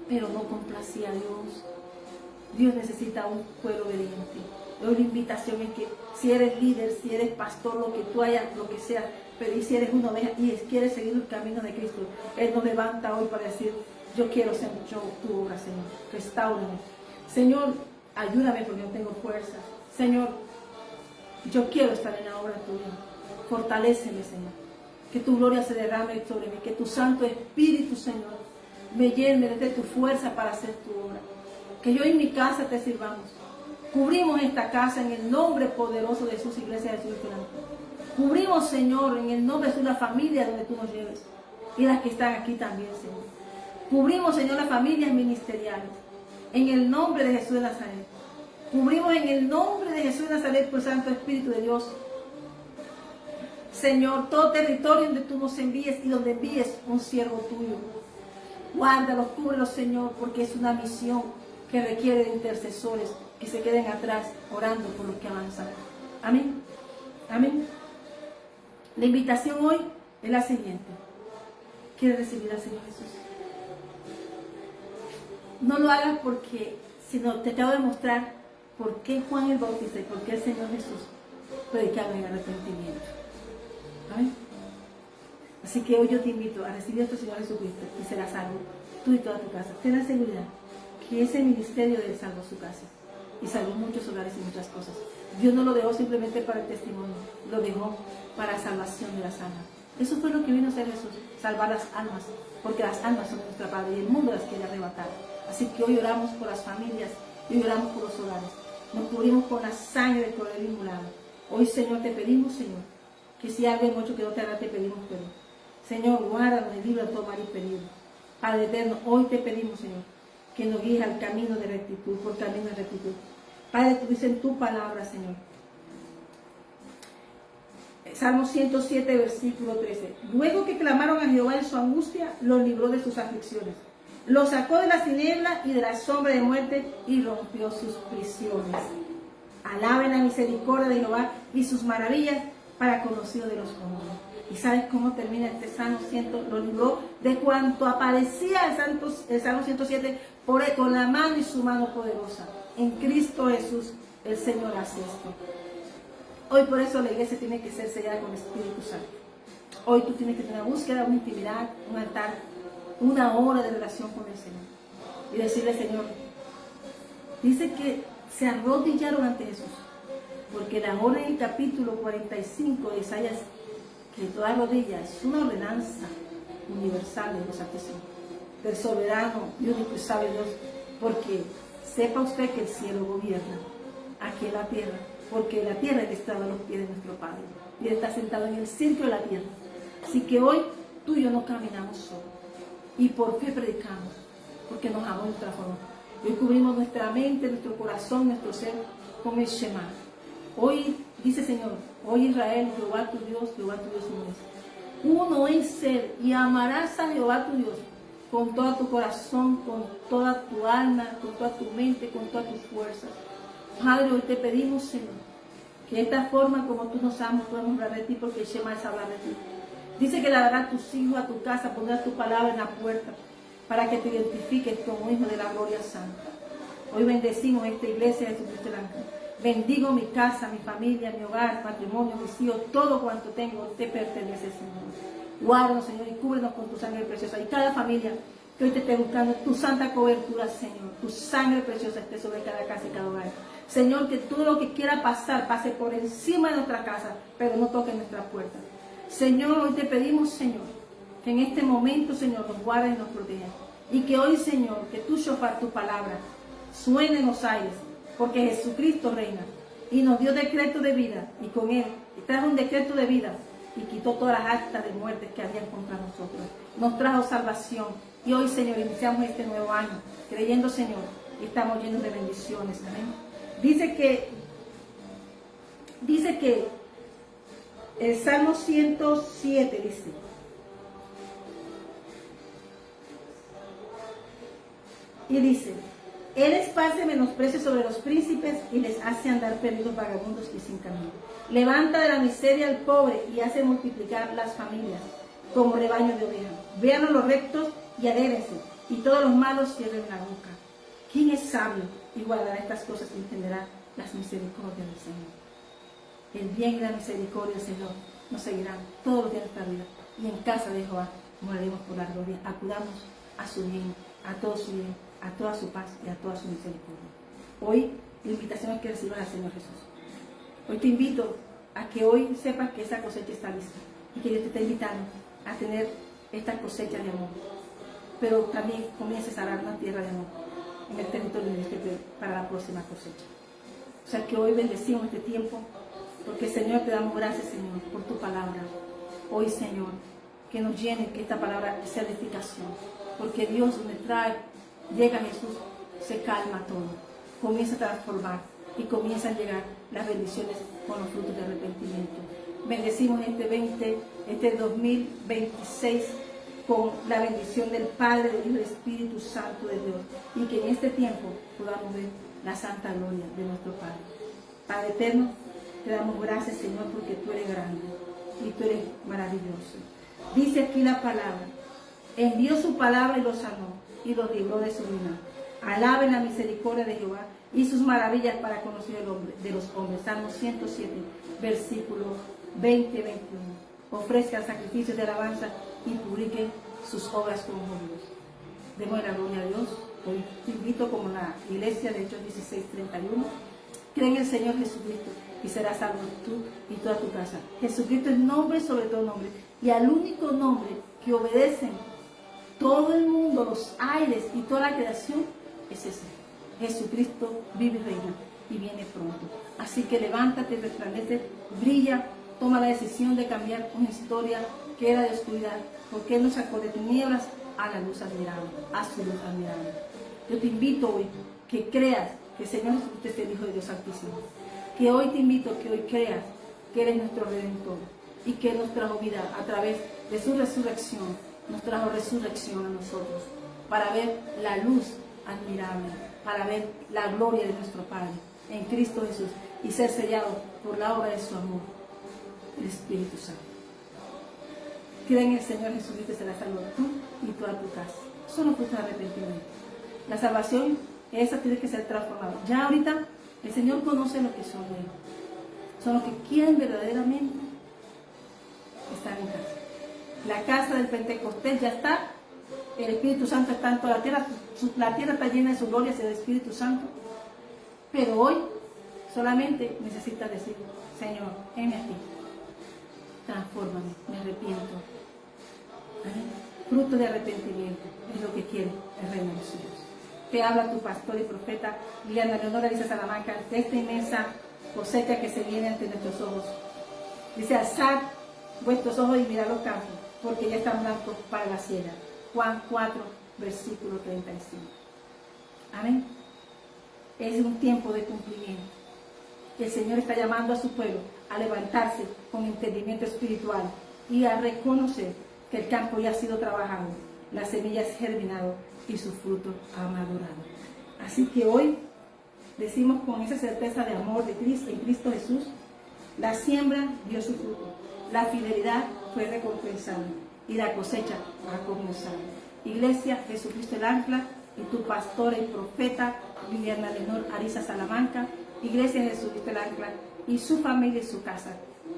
pero no complacía a Dios. Dios necesita un pueblo obediente. Hoy la invitación es que si eres líder, si eres pastor, lo que tú hayas, lo que sea, pero y si eres una oveja y quieres seguir los caminos de Cristo, Él nos levanta hoy para decir, yo quiero ser tu obra, Señor, restáurame. Señor, ayúdame porque no tengo fuerza. Señor, yo quiero estar en la obra tuya. Fortaléceme, Señor. Que tu gloria se derrame sobre mí, que tu Santo Espíritu, Señor, me llene de tu fuerza para hacer tu obra. Que yo y mi casa te sirvamos. Cubrimos esta casa en el nombre poderoso de Jesús, Iglesia de Jesús. Cubrimos, Señor, en el nombre de la familia donde tú nos lleves. Y las que están aquí también, Señor. Cubrimos, Señor, las familias ministeriales. En el nombre de Jesús de Nazaret. Cubrimos en el nombre de Jesús de Nazaret por el Santo Espíritu de Dios. Señor, todo territorio donde tú nos envíes y donde envíes un siervo tuyo. Guárdalos, cúbrelos, Señor, porque es una misión que requiere de intercesores que se queden atrás orando por los que avanzan. Amén. Amén. La invitación hoy es la siguiente. ¿Quieres recibir al Señor Jesús? No lo hagas porque, sino te acabo de mostrar por qué Juan el Bautista y por qué el Señor Jesús predicaban en arrepentimiento. ¿Amén? Así que hoy yo te invito a recibir a tu Señor Jesucristo y serás salvo, tú y toda tu casa. Ten la seguridad que ese ministerio de Él salvó su casa y salvó muchos hogares y muchas cosas. Dios no lo dejó simplemente para el testimonio, lo dejó para salvación de las almas. Eso fue lo que vino a hacer Jesús, salvar las almas, porque las almas son nuestra Padre y el mundo las quiere arrebatar. Así que hoy oramos por las familias y hoy oramos por los hogares. Nos cubrimos con la sangre del Cordero inmolado. Hoy, Señor, te pedimos, Señor, que si algo hemos hecho que no te haga, te pedimos perdón. Señor, guárdanos y líbranos de todo mal y peligro. Padre eterno, hoy te pedimos, Señor, que nos guíes al camino de rectitud, por camino de rectitud. Padre, tú dices en tu palabra, Señor. Salmo 107, versículo 13. Luego que clamaron a Jehová en su angustia, los libró de sus aflicciones. Los sacó de las tinieblas y de la sombra de muerte y rompió sus prisiones. Alaben la misericordia de Jehová y sus maravillas para conocido de los comunes. ¿Y sabes cómo termina este Salmo 100? Lo libró de cuanto aparecía el Salmo 107 con la mano y su mano poderosa. En Cristo Jesús el Señor hace esto. Hoy por eso la iglesia tiene que ser sellada con el Espíritu Santo. Hoy tú tienes que tener una búsqueda, una intimidad, un altar, una hora de relación con el Señor. Y decirle, Señor, dice que se arrodillaron ante Jesús. Porque la orden en el capítulo 45 de Isaías, que toda rodilla es una ordenanza universal de Dios Altísimo, del soberano y único y sabio Dios, porque sepa usted que el cielo gobierna aquí en la tierra, porque la tierra es el estrado de los pies de nuestro Padre, y Él está sentado en el circo de la tierra. Así que hoy tú y yo no caminamos solos, y por fe predicamos, porque nos amó de nuestra forma. Hoy cubrimos nuestra mente, nuestro corazón, nuestro ser con el Shema. Hoy dice Señor, hoy Israel, Jehová tu Dios uno es. Uno es ser, y amarás a Jehová tu Dios con todo tu corazón, con toda tu alma, con toda tu mente, con todas tus fuerzas. Padre, hoy te pedimos, Señor, que de esta forma como tú nos amas, podamos hablar de ti, porque el Shema es hablar de ti. Dice que le darás a tus hijos a tu casa, pondrás tu palabra en la puerta, para que te identifiques como hijo de la gloria santa. Hoy bendecimos esta iglesia de Jesucristo el Ángel. Bendigo mi casa, mi familia, mi hogar, patrimonio, mis hijos, todo cuanto tengo te pertenece, Señor. Guárdanos, Señor, y cúbrenos con tu sangre preciosa. Y cada familia que hoy te esté buscando, tu santa cobertura, Señor, tu sangre preciosa esté sobre cada casa y cada hogar. Señor, que todo lo que quiera pasar, pase por encima de nuestra casa, pero no toque nuestra puerta. Señor, hoy te pedimos, Señor, que en este momento, Señor, nos guardes y nos proteja. Y que hoy, Señor, que tu shofar, tu palabra, suene en los aires, porque Jesucristo reina y nos dio decreto de vida, y con Él trajo un decreto de vida y quitó todas las actas de muerte que habían contra nosotros. Nos trajo salvación y hoy, Señor, iniciamos este nuevo año creyendo, Señor, y estamos llenos de bendiciones. Amén. Dice que el Salmo 107 dice: y dice, Él esparce menosprecio sobre los príncipes y les hace andar perdidos, vagabundos y sin camino. Levanta de la miseria al pobre y hace multiplicar las familias como rebaños de ovejas. Vean a los rectos y alégrense, y todos los malos cierren la boca. ¿Quién es sabio y guardará estas cosas y entenderá las misericordias del Señor? El bien y la misericordia del Señor nos seguirán todos los días de nuestra vida, y en casa de Jehová moraremos por la gloria. Acudamos a su bien, a todo su bien, a toda su paz y a toda su misericordia. Hoy la invitación es que recibas al Señor Jesús. Hoy te invito a que hoy sepas que esa cosecha está lista y que Dios te está invitando a tener esta cosecha de amor, pero también comiences a arar una tierra de amor en el territorio de este para la próxima cosecha. O sea que hoy bendecimos este tiempo Porque, Señor, te damos gracias, Señor, por tu palabra. Hoy, Señor, que nos llene, que esta palabra sea de edificación. Porque Dios, donde llega Jesús, se calma todo. Comienza a transformar y comienzan a llegar las bendiciones con los frutos de arrepentimiento. Bendecimos este 2026 con la bendición del Padre, del Hijo y del Espíritu Santo de Dios, y que en este tiempo podamos ver la santa gloria de nuestro Padre. Padre eterno, te damos gracias, Señor, porque tú eres grande y tú eres maravilloso. Dice aquí la palabra: envió su palabra y los sanó y los libró de su ruina. Alaben la misericordia de Jehová y sus maravillas para conocer el hombre de los hombres. Salmo 107, versículo 20-21. Ofrezcan sacrificios de alabanza y publiquen sus obras con júbilos. Demos la gloria a Dios. Hoy te invito, como la iglesia de Hechos 16:31, cree en el Señor Jesucristo y serás salvo tú y toda tu casa. Jesucristo es nombre sobre todo nombre, y al único nombre que obedecen todo el mundo, los aires y toda la creación, es ese. Jesucristo vive y reina y viene pronto. Así que levántate, resplandece, brilla, toma la decisión de cambiar una historia que era de oscuridad, porque Él nos sacó de tinieblas a la luz admirable, a su luz admirable. Yo te invito hoy que creas que el Señor Jesucristo es el Hijo de Dios Altísimo. Que hoy te invito, que hoy creas que Él es nuestro Redentor y que Él nos trajo vida a través de su resurrección, nos trajo resurrección a nosotros, para ver la luz admirable, para ver la gloria de nuestro Padre en Cristo Jesús y ser sellado por la obra de su amor, el Espíritu Santo. Cree en el Señor Jesucristo y serás salvo tú y toda tu casa. Solo fruto de arrepentimiento. La salvación, esa tiene que ser transformada. Ya ahorita el Señor conoce lo que son ellos. Son los que quieren verdaderamente estar en casa. La casa del Pentecostés ya está. El Espíritu Santo está en toda la tierra. La tierra está llena de su gloria, del Espíritu Santo. Pero hoy solamente necesitas decir: Señor, heme aquí. Transfórmame, me arrepiento. ¿Amén? Fruto de arrepentimiento es lo que quiere el reino de los cielos. Te habla tu pastor y profeta Liliana Leonora, dice Salamanca, de esta inmensa cosecha que se viene ante nuestros ojos. Dice: alzad vuestros ojos y mirad los campos, porque ya están blancos para la siega. Juan 4, versículo 35. Amén. Es un tiempo de cumplimiento. El Señor está llamando a su pueblo a levantarse con entendimiento espiritual y a reconocer que el campo ya ha sido trabajado, la semilla ha germinado y su fruto ha madurado. Así que hoy decimos con esa certeza de amor de Cristo, en Cristo Jesús: la siembra dio su fruto, la fidelidad fue recompensada y la cosecha ha comenzado. Iglesia Jesucristo el Ancla y tu pastora y profeta Liliana Leonor Ariza Salamanca, Iglesia Jesucristo el Ancla y su familia y su casa,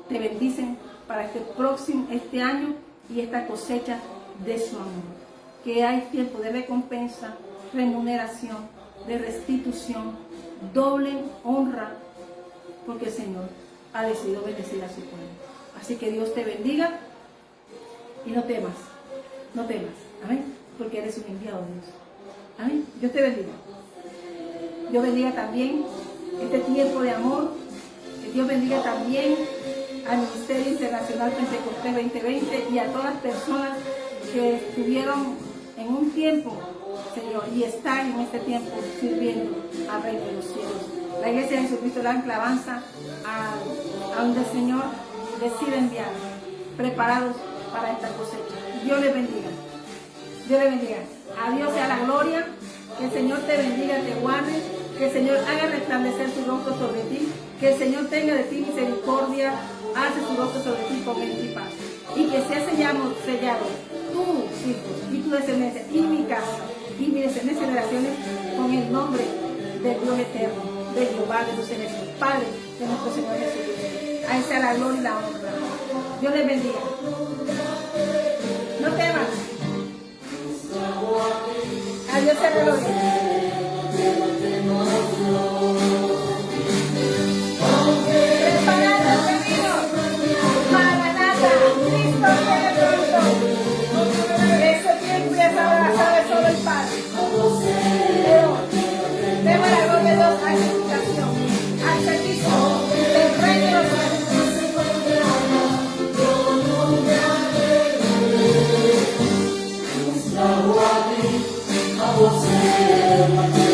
te bendicen para este año y esta cosecha de su amor. Que hay tiempo de recompensa, remuneración, de restitución, doble honra, porque el Señor ha decidido bendecir a su pueblo. Así que Dios te bendiga y no temas, no temas, amén, porque eres un enviado de Dios. Amén. Dios te bendiga. Dios bendiga también este tiempo de amor. Que Dios bendiga también al Ministerio Internacional Pentecostés 2020 y a todas las personas que estuvieron en un tiempo, Señor, y están en este tiempo sirviendo al Reino de los Cielos. La Iglesia de Jesucristo el Ancla avanza a donde el Señor decide enviar, preparados para esta cosecha. Dios les bendiga. Dios les bendiga. A Dios sea la gloria. Que el Señor te bendiga, te guarde. Que el Señor haga resplandecer su rostro sobre ti. Que el Señor tenga de ti misericordia, hace su rostro sobre ti con y paz. Y que sea sellado tus hijos y tu descendencia y mi casa y mi descendencia de generaciones con el nombre del Dios eterno, de Jehová de los ejércitos, Padre de nuestro Señor Jesucristo. A Él sea la gloria y la honra. Dios les bendiga. No temas. A Dios sea la gloria. Solo el Padre. Pero demos la gloria a Dios a esa invitación, al servicio del Rey de los Reyes. poseer la tierra.